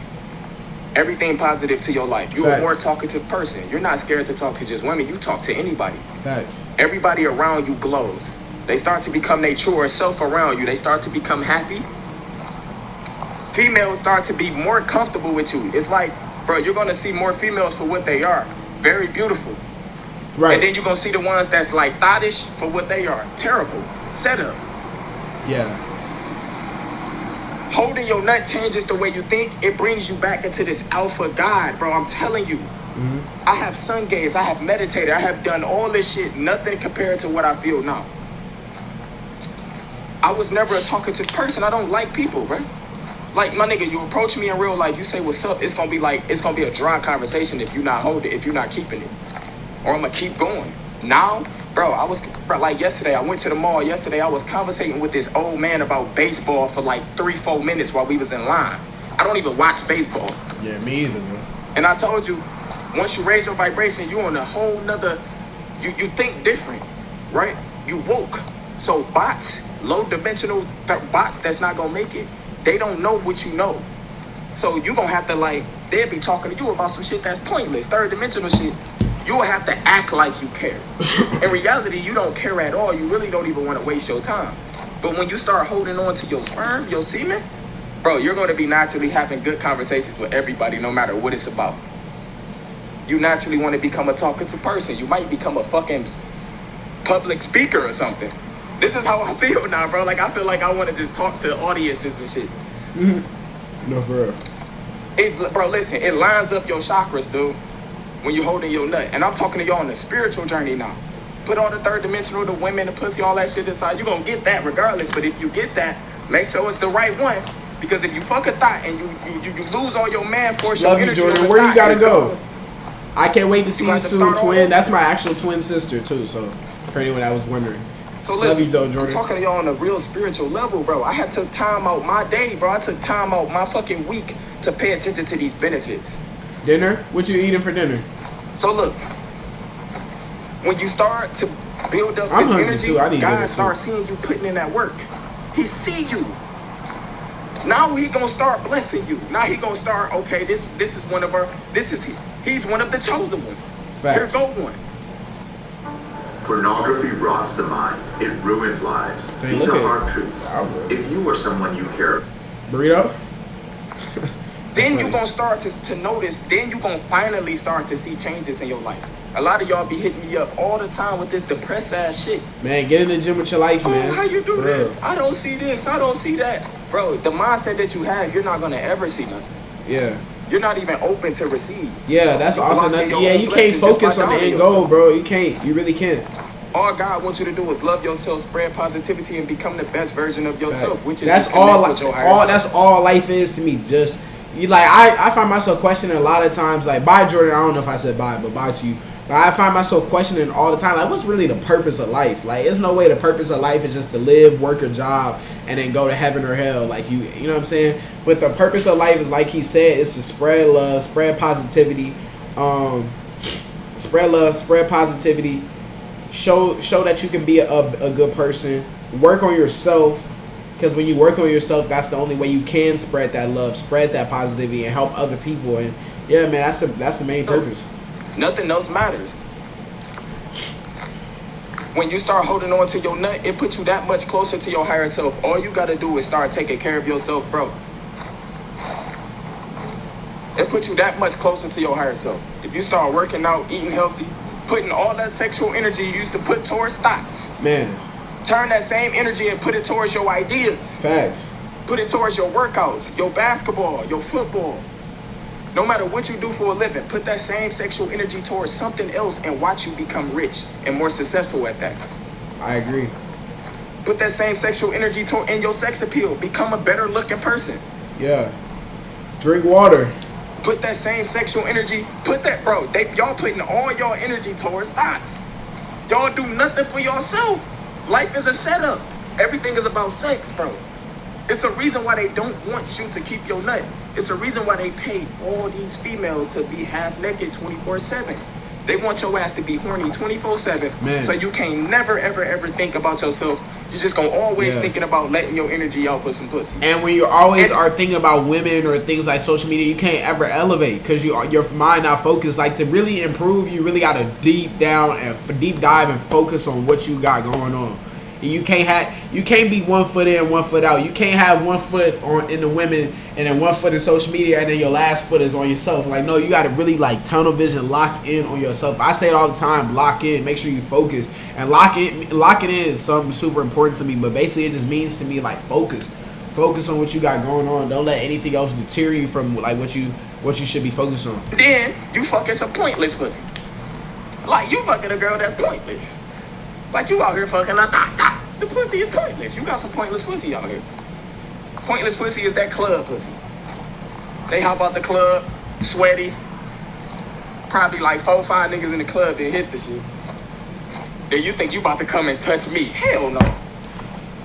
everything positive to your life. You're a more talkative person. You're not scared to talk to just women. You talk to anybody. Everybody around you glows. They start to become their truer self around you. They start to become happy. Females start to be more comfortable with you. It's like, bro, you're going to see more females for what they are. Very beautiful. Right. And then you're going to see the ones that's like thottish for what they are. Terrible. Setup. Yeah. Holding your nut changes the way you think. It brings you back into this alpha God, bro. I'm telling you. Mm-hmm. I have sun gazed. I have meditated. I have done all this shit. Nothing compared to what I feel now. I was never a talkative person. I don't like people, bro. Like, my nigga, you approach me in real life, you say what's up, it's gonna be a dry conversation if you're not holding it, if you're not keeping it. Or I'm gonna keep going. Now, like yesterday, I went to the mall yesterday, I was conversating with this old man about baseball for like 3-4 minutes while we was in line. I don't even watch baseball. Yeah, me either, man. And I told you, once you raise your vibration, you on a whole nother, you think different, right? You woke. So bots, low-dimensional bots that's not gonna make it, they don't know what you know. So you gonna have to, like, they'll be talking to you about some shit that's pointless, third-dimensional shit. You'll have to act like you care. In reality, you don't care at all. You really don't even want to waste your time. But when you start holding on to your sperm, your semen, bro, you're going to be naturally having good conversations with everybody, no matter what it's about. You naturally want to become a talkative person. You might become a fucking public speaker or something. This is how I feel now, bro. Like, I feel like I want to just talk to audiences and shit. Mm-hmm. No, for real. Bro, listen, it lines up your chakras, dude, when you're holding your nut. And I'm talking to y'all on the spiritual journey now. Put all the third dimensional, the women, the pussy, all that shit aside. You're going to get that regardless. But if you get that, make sure it's the right one. Because if you fuck a thought and you lose all your man force, love your you, energy, Jordan. Where you got to go? Gone. I can't wait to see you soon, twin. That's my actual twin sister, too. So, for anyone that was wondering. So listen, love you, though, Jordan. I'm talking to y'all on a real spiritual level, bro. I had to time out my day, bro. I took time out my fucking week to pay attention to these benefits. Dinner? What you eating for dinner? So look, when you start to build up this energy, God starts seeing you putting in that work. He see you. Now he gonna start blessing you. Now he gonna start, okay, this is one of our, he's one of the chosen ones. Fact. Here go one. Pornography rots the mind. It ruins lives. These are hard truths. If you or someone you care. Burrito? Then you're going to start to notice, then you're going to finally start to see changes in your life. A lot of y'all be hitting me up all the time with this depressed ass shit. Man, get in the gym with your life, man. Oh, how you do this? I don't see this. I don't see that. Bro, the mindset that you have, you're not going to ever see nothing. Yeah. You're not even open to receive. Yeah, that's awesome. Yeah, you can't focus on the end goal, bro. You can't. You really can't. All God wants you to do is love yourself, spread positivity, and become the best version of yourself, which is that's all. That's all life is to me. Just you like I find myself questioning a lot of times. Like, bye, Jordan. I don't know if I said bye, but bye to you. But I find myself questioning all the time. Like, what's really the purpose of life? Like, there's no way the purpose of life is just to live, work a job, and then go to heaven or hell. Like you know what I'm saying? But the purpose of life is, like he said, is to spread love, spread positivity, spread love, spread positivity. show that you can be a good person. Work on yourself, because when you work on yourself, that's the only way you can spread that love, spread that positivity, and help other people. And yeah, man, that's the main purpose. Nothing else matters. When you start holding on to your nut, it puts you that much closer to your higher self. All you gotta do is start taking care of yourself, bro. It puts you that much closer to your higher self. If you start working out, eating healthy, putting all that sexual energy you used to put towards thoughts, man, turn that same energy and put it towards your ideas. Facts. Put it towards your workouts, your basketball, your football. No matter what you do for a living, put that same sexual energy towards something else and watch you become rich and more successful at that. I agree. Put that same sexual energy in your sex appeal. Become a better looking person. Yeah. Drink water. Put that same sexual energy. Put that, bro. Y'all putting all y'all energy towards thoughts. Y'all do nothing for yourself. Life is a setup. Everything is about sex, bro. It's a reason why they don't want you to keep your nut. It's a reason why they pay all these females to be half naked 24/7. They want your ass to be horny 24/7. So you can't never, ever, ever think about yourself. You're just gonna always thinking about letting your energy out for some pussy. And when you always are thinking about women or things like social media, you can't ever elevate because your mind not focused. Like, to really improve, you really gotta deep dive and focus on what you got going on. You can't be 1 foot in, 1 foot out. You can't have 1 foot in the women and then 1 foot in social media and then your last foot is on yourself. Like, no, you got to really like tunnel vision, lock in on yourself. I say it all the time, lock in, make sure you focus. And lock it in is something super important to me, but basically it just means to me like focus. Focus on what you got going on. Don't let anything else deter you from like what you should be focused on. Then you fucking some pointless pussy. Like, you fucking a girl that's pointless. Like, you out here fucking a dot. The pussy is pointless. You got some pointless pussy out here. Pointless pussy is that club pussy. They hop out the club, sweaty. Probably like 4 or 5 niggas in the club that hit the shit. Then you think you about to come and touch me. Hell no.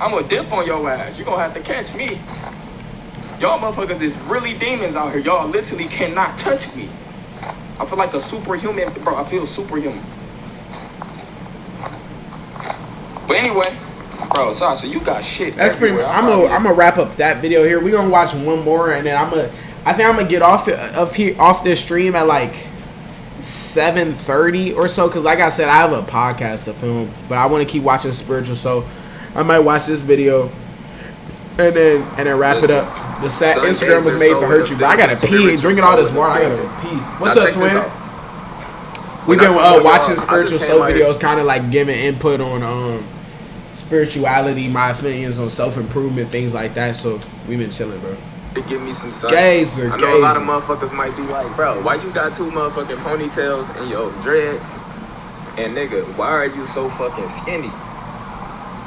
I'm gonna dip on your ass. You gonna have to catch me. Y'all motherfuckers is really demons out here. Y'all literally cannot touch me. I feel like a superhuman. Bro, I feel superhuman. But anyway, bro, Sasha, you got shit. That's pretty much. I'm gonna wrap up that video here. We're gonna watch one more, and then I think I'm gonna get off this stream at like 7:30 or so, because like I said, I have a podcast to film, but I want to keep watching spiritual, so I might watch this video and then wrap it up. The Instagram was made to hurt you, but I gotta pee. Drinking all this water, I gotta pee. What's up, twin? We've been watching spiritual soul videos, kind of like giving input on spirituality, my opinions on self-improvement, things like that. So we've been chilling, bro. It give me some sun. Gazer. I know a lot of motherfuckers might be like, bro, why you got 2 motherfucking ponytails and your dreads? And nigga, why are you so fucking skinny?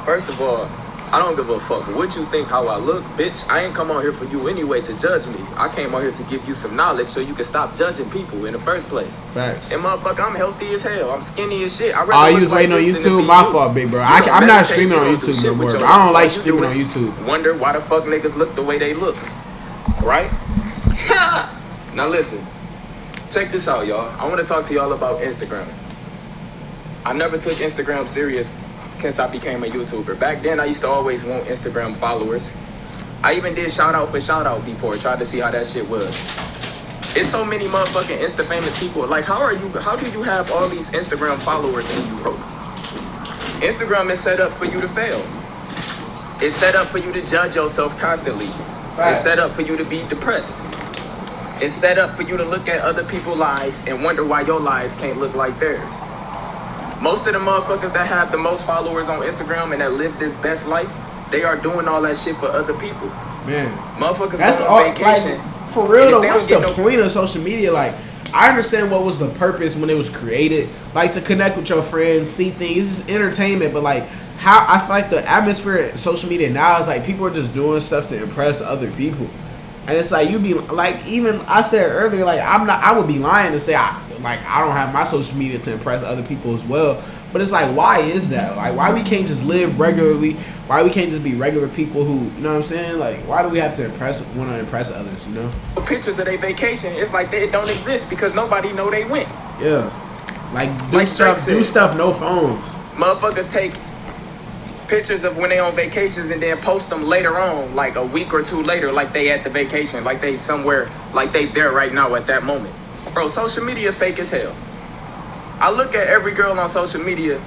First of all, I don't give a fuck what you think how I look, bitch. I ain't come on here for you anyway to judge me. I came on here to give you some knowledge so you can stop judging people in the first place. Facts. And motherfucker, I'm healthy as hell. I'm skinny as shit. Oh, you was waiting on YouTube? My fault, big bro. I'm not streaming on YouTube no more. I don't like streaming on YouTube. Wonder why the fuck niggas look the way they look. Right? Now listen. Check this out, y'all. I want to talk to y'all about Instagram. I never took Instagram serious since I became a YouTuber. Back then, I used to always want Instagram followers. I even did shout out for shout out before, tried to see how that shit was. It's so many motherfucking Insta famous people. Like, how do you have all these Instagram followers and you broke? Instagram is set up for you to fail. It's set up for you to judge yourself constantly. Right. It's set up for you to be depressed. It's set up for you to look at other people's lives and wonder why your lives can't look like theirs. Most of the motherfuckers that have the most followers on Instagram and that live this best life, they are doing all that shit for other people. Man, motherfuckers that's go on vacation. Like, for real though, what's the point of social media? Like, I understand what was the purpose when it was created, like to connect with your friends, see things, it's entertainment. But like, how I feel like the atmosphere of social media now is like people are just doing stuff to impress other people, and it's like you be like, even I said earlier, like I would be lying to say I don't have my social media to impress other people as well. But it's like, why is that? Like, why we can't just live regularly? Why we can't just be regular people who, you know what I'm saying? Like, why do we have to want to impress others, you know? Pictures of their vacation, it's like they don't exist because nobody know they went. Yeah. Like, do stuff, no phones. Motherfuckers take pictures of when they on vacations and then post them later on, like a week or two later, like they at the vacation, like they somewhere, like they there right now at that moment. Bro, social media fake as hell. I look at every girl on social media.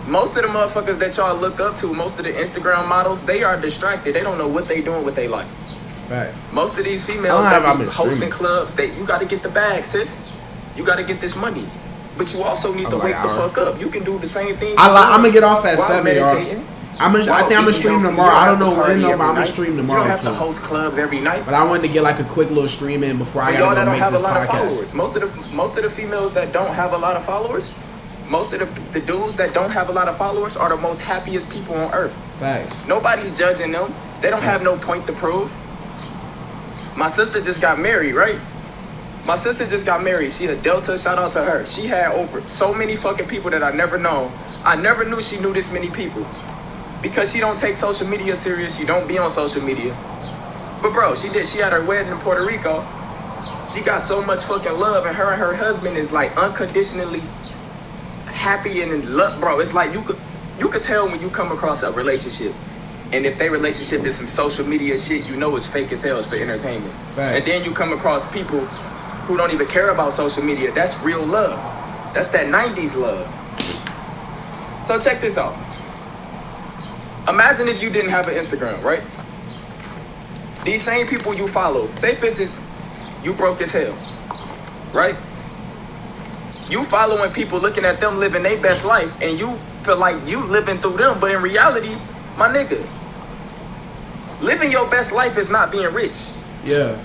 Most of the motherfuckers that y'all look up to, most of the Instagram models, they are distracted. They don't know what they doing with their life. Right. Most of these females that be hosting clubs, you got to get the bag, sis. You got to get this money. But you also need to wake the fuck up. You can do the same thing. I'm gonna get off at 7, y'all. I think I'm gonna stream tomorrow. I don't know when though, but I'm gonna stream tomorrow. You don't have to host clubs every night. But I wanted to get like a quick little stream in before I gotta go make this podcast. Most of the females that don't have a lot of followers, most of the dudes that don't have a lot of followers are the most happiest people on earth. Facts. Nobody's judging them. They don't have no point to prove. My sister just got married, right? My sister just got married. She a Delta. Shout out to her. She had over so many fucking people that I never known. I never knew she knew this many people. Because she don't take social media serious. She don't be on social media. But bro, she did. She had her wedding in Puerto Rico. She got so much fucking love, and her husband is like unconditionally happy and in love. Bro, it's like you could tell when you come across a relationship. And if their relationship is some social media shit, you know it's fake as hell. It's for entertainment. Facts. And then you come across people who don't even care about social media. That's real love. That's that 90s love. So check this out. Imagine if you didn't have an Instagram, right? These same people you follow, say for instance, you broke as hell, right? You following people, looking at them living their best life, and you feel like you living through them, but in reality, my nigga, living your best life is not being rich. Yeah.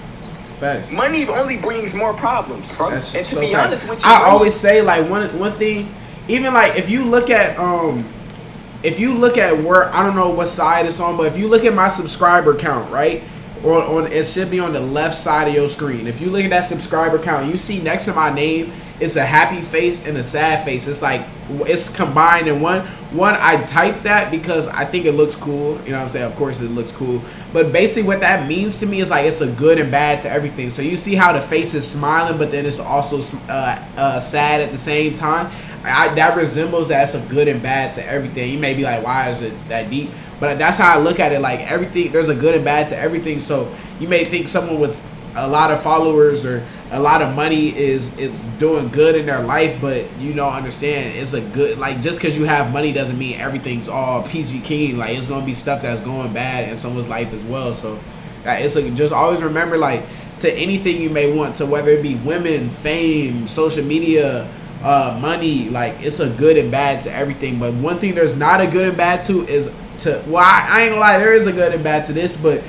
Facts. Money only brings more problems, bro. And to be honest with you, I always say like one thing, even like if you look at where, I don't know what side it's on, but if you look at my subscriber count, right, on it should be on the left side of your screen. If you look at that subscriber count, you see next to my name, it's a happy face and a sad face. It's like it's combined in one. I typed that because I think it looks cool. You know what I'm saying? Of course it looks cool. But basically what that means to me is like it's a good and bad to everything. So you see how the face is smiling, but then it's also sad at the same time. That resembles that it's a good and bad to everything. You may be like, why is it that deep? But that's how I look at it. Like everything, there's a good and bad to everything. So you may think someone with a lot of followers or a lot of money is doing good in their life, but you don't understand it's a good, like just because you have money doesn't mean everything's all peachy keen. Like it's gonna be stuff that's going bad in someone's life as well. So it's just always remember, like, to anything you may want, to whether it be women, fame, social media, money, like it's a good and bad to everything. But one thing there's not a good and bad to is to, well, I ain't gonna lie, there is a good and bad to this, but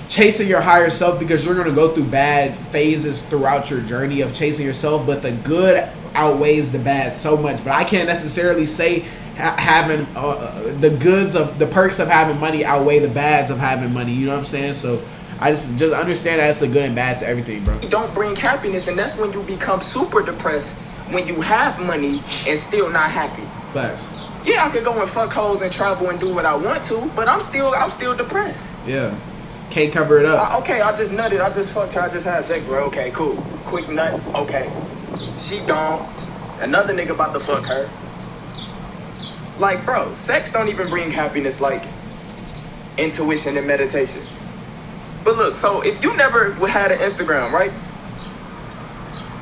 chasing your higher self, because you're going to go through bad phases throughout your journey of chasing yourself, but the good outweighs the bad so much. But I can't necessarily say having the goods of the perks of having money outweigh the bads of having money. You know what I'm saying? So I just understand that it's a good and bad to everything, bro. You don't bring happiness, and that's when you become super depressed, when you have money and still not happy. Facts. Yeah, I could go and fuck hoes and travel and do what I want to, but I'm still depressed. Yeah. Can't cover it up. Okay, I just nutted. I just fucked her. I just had sex with her. Okay, cool. Quick nut. Okay. She gone. Another nigga about to fuck her. Like, bro, sex don't even bring happiness like intuition and meditation. But look, so if you never had an Instagram, right?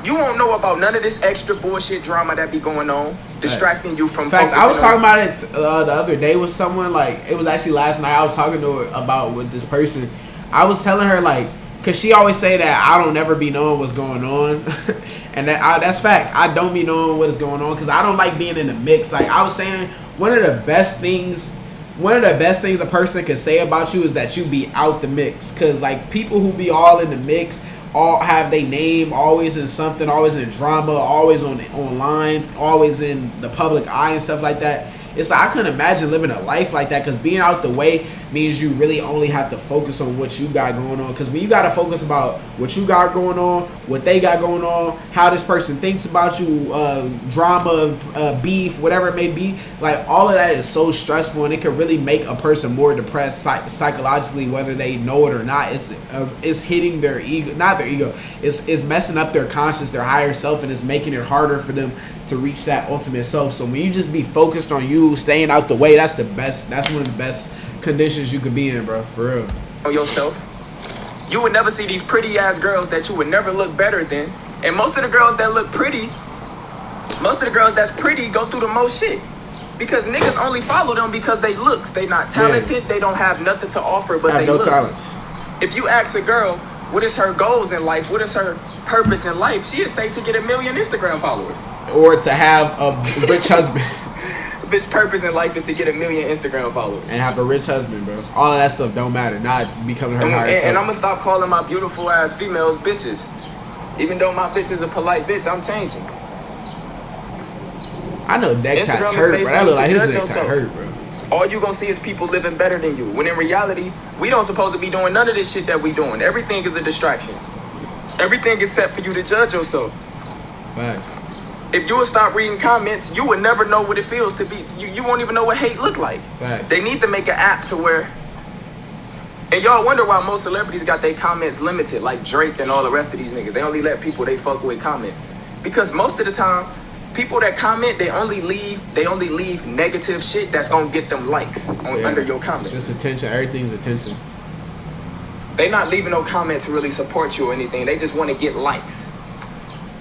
You won't know about none of this extra bullshit drama that be going on, distracting you from facts. I was on. talking about it the other day with someone. Like, it was actually last night. I was talking to her about with this person. I was telling her, like, because she always say that I don't never be knowing what's going on. And that's facts. I don't be knowing what is going on because I don't like being in the mix. Like I was saying, one of the best things a person can say about you is that you be out the mix. Because, like, people who be all in the mix all have their name always in something, always in drama, always online, always in the public eye and stuff like that. It's like I couldn't imagine living a life like that, because being out the way means you really only have to focus on what you got going on. Because when you got to focus about what you got going on, what they got going on, how this person thinks about you, drama, beef, whatever it may be, like all of that is so stressful, and it can really make a person more depressed psychologically, whether they know it or not. It's hitting their ego, not their ego. It's messing up their conscience, their higher self, and it's making it harder for them to reach that ultimate self. So when you just be focused on you, staying out the way, that's the best. That's one of the best conditions you could be in, bro. For real. On yourself, you would never see these pretty ass girls that you would never look better than. And most of the girls that look pretty, most of the girls that's pretty go through the most shit. Because niggas only follow them because they looks. They not talented. They don't have nothing to offer but they looks. Talents. If you ask a girl what is her goals in life, what is her purpose in life, she'd say to get 1 million Instagram followers. Or to have a rich husband. Bitch purpose in life is to get 1 million Instagram followers. And have a rich husband, bro. All of that stuff don't matter. Not becoming her higher self. And I'm going to stop calling my beautiful ass females bitches. Even though my bitch is a polite bitch, I'm changing. I know neckties hurt, bro. That look like his necktie hurt, bro. All you gonna see is people living better than you. When in reality, we don't supposed to be doing none of this shit that we doing. Everything is a distraction. Everything is set for you to judge yourself. Facts. If you would stop reading comments, you would never know what it feels to be. You won't even know what hate look like. Facts. They need to make an app to where... And y'all wonder why most celebrities got their comments limited, like Drake and all the rest of these niggas. They only let people they fuck with comment. Because most of the time, people that comment, they only leave negative shit that's gonna get them likes under your comment. Just attention. Everything's attention. They not leaving no comment to really support you or anything. They just want to get likes.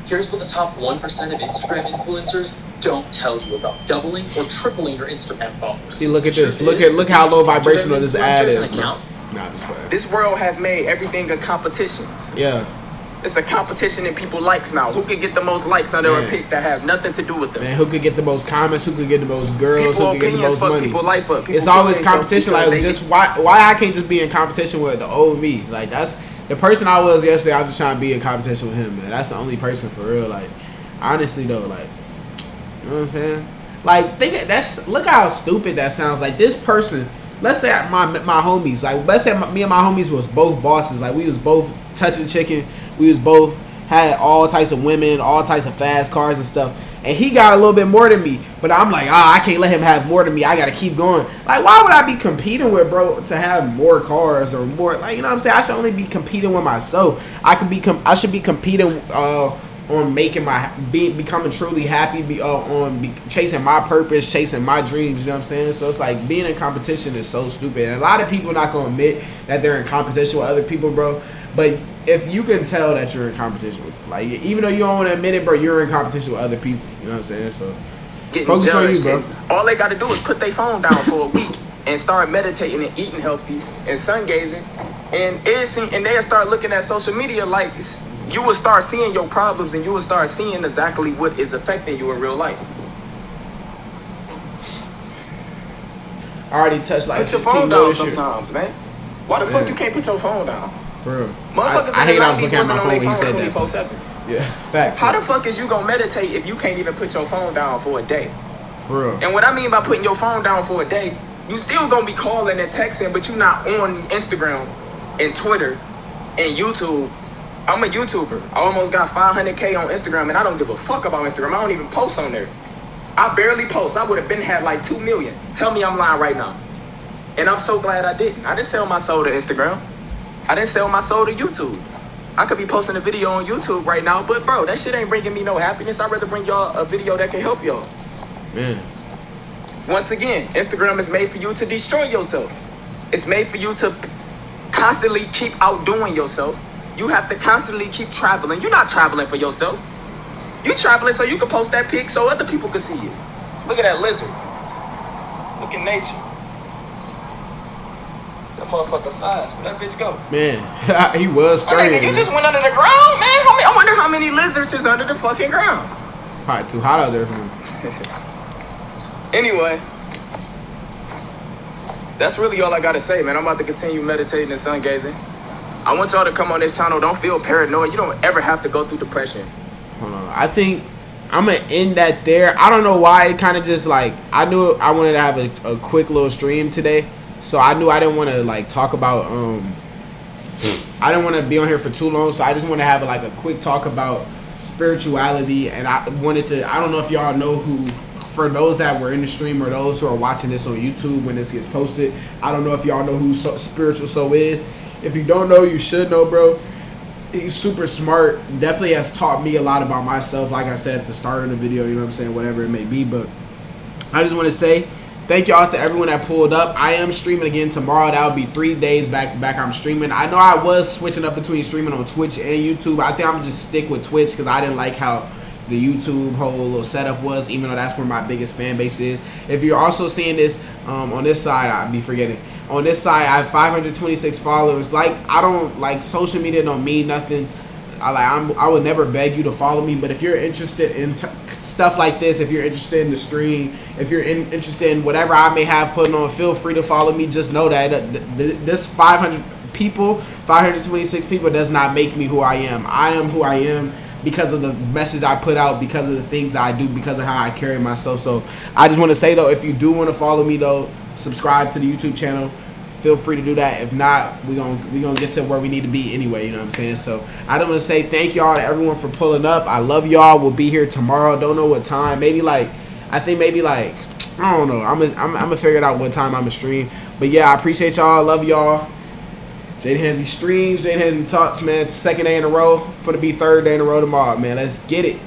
Here's what the top 1% of Instagram influencers don't tell you about doubling or tripling your Instagram followers. See, look at this. Look how low vibrational this ad is, bro. Nah, this world has made everything a competition. Yeah. It's a competition in people likes now. Who can get the most likes under a pic that has nothing to do with them? Man, who could get the most comments? Who could get the most girls? People who could get the most fuck money? People life up. People it's always competition. Like, just why I can't just be in competition with the old me? Like, that's the person I was yesterday. I'm just trying to be in competition with him, man. That's the only person for real. Like, honestly though, like, you know what I'm saying? Like, look how stupid that sounds. Like, this person. Let's say my homies. Like, let's say me and my homies was both bosses. Like, we was both touching chicken. We was both had all types of women, all types of fast cars and stuff. And he got a little bit more than me. But I'm like, I can't let him have more than me. I got to keep going. Like, why would I be competing with, bro, to have more cars or more? Like, you know what I'm saying? I should only be competing with myself. I should be competing on making becoming truly happy, chasing my purpose, chasing my dreams, you know what I'm saying? So it's like being in competition is so stupid. And a lot of people not going to admit that they're in competition with other people, bro. But if you can tell that you're in competition with, like, even though you don't want to admit it, bro, you're in competition with other people. You know what I'm saying? So focus on you, bro. All they got to do is put their phone down for a week and start meditating and eating healthy and sun gazing, and they'll start looking at social media like you will start seeing your problems and you will start seeing exactly what is affecting you in real life. I already touched like put your phone down sometimes, man. Why the fuck you can't put your phone down? For real. Motherfuckers I in hate the I was 90s looking at my wasn't on phone their when he phone said that. 24/7. Yeah, facts. How the fuck is you gonna meditate if you can't even put your phone down for a day? For real. And what I mean by putting your phone down for a day, you still gonna be calling and texting, but you not on Instagram and Twitter and YouTube. I'm a YouTuber. I almost got 500K on Instagram, and I don't give a fuck about Instagram. I don't even post on there. I barely post. I would have had like 2 million. Tell me I'm lying right now. And I'm so glad I didn't. I didn't sell my soul to Instagram. I didn't sell my soul to YouTube. I could be posting a video on YouTube right now, but bro, that shit ain't bringing me no happiness. I'd rather bring y'all a video that can help y'all. Man. Once again, Instagram is made for you to destroy yourself. It's made for you to constantly keep outdoing yourself. You have to constantly keep traveling. You're not traveling for yourself. You traveling so you can post that pic so other people can see it. Look at that lizard. Look at nature. That motherfucker flies. Where that bitch go? Man, he was sturdy. You just went under the ground, man. I wonder how many lizards is under the fucking ground. Probably too hot out there for him. Anyway, that's really all I gotta say, man. I'm about to continue meditating and sun gazing. I want y'all to come on this channel. Don't feel paranoid. You don't ever have to go through depression. Hold on. I think I'm going to end that there. I don't know why. It kind of just like, I knew I wanted to have a quick little stream today. So I knew I didn't want to like talk about, I didn't want to be on here for too long. So I just want to have like a quick talk about spirituality. And I wanted to, I don't know if y'all know who, for those that were in the stream or those who are watching this on YouTube when this gets posted, I don't know if y'all know who Spiritual Soul is. If you don't know, you should know, bro. He's super smart. Definitely has taught me a lot about myself. Like I said at the start of the video, you know what I'm saying, whatever it may be. But I just want to say thank y'all to everyone that pulled up. I am streaming again tomorrow. That'll be 3 days back to back. I'm streaming. I know I was switching up between streaming on Twitch and YouTube. I think I'm gonna just stick with Twitch because I didn't like how the YouTube whole little setup was, even though that's where my biggest fan base is. If you're also seeing this on this side, I'd be forgetting. On this side, I have 526 followers. Like, I don't like social media. Don't mean nothing. I would never beg you to follow me, but if you're interested in stuff like this, if you're interested in the stream, if you're interested in whatever I may have put on, feel free to follow me. Just know that this 526 people does not make me who I am. I am who I am because of the message I put out, because of the things I do, because of how I carry myself. So I just want to say, though, if you do want to follow me, though, subscribe to the YouTube channel. Feel free to do that. If not, we're gonna get to where we need to be anyway, you know what I'm saying? So I just want to say thank y'all to everyone for pulling up. I love y'all. We'll be here tomorrow. Don't know what time. Maybe like, I don't know. I'm gonna figure it out what time I'm gonna stream. But yeah, I appreciate y'all. Love y'all. Jaden Hansy streams, Jaden Hansy talks, man. Second day in a row. For to be third day in a row tomorrow, man. Let's get it.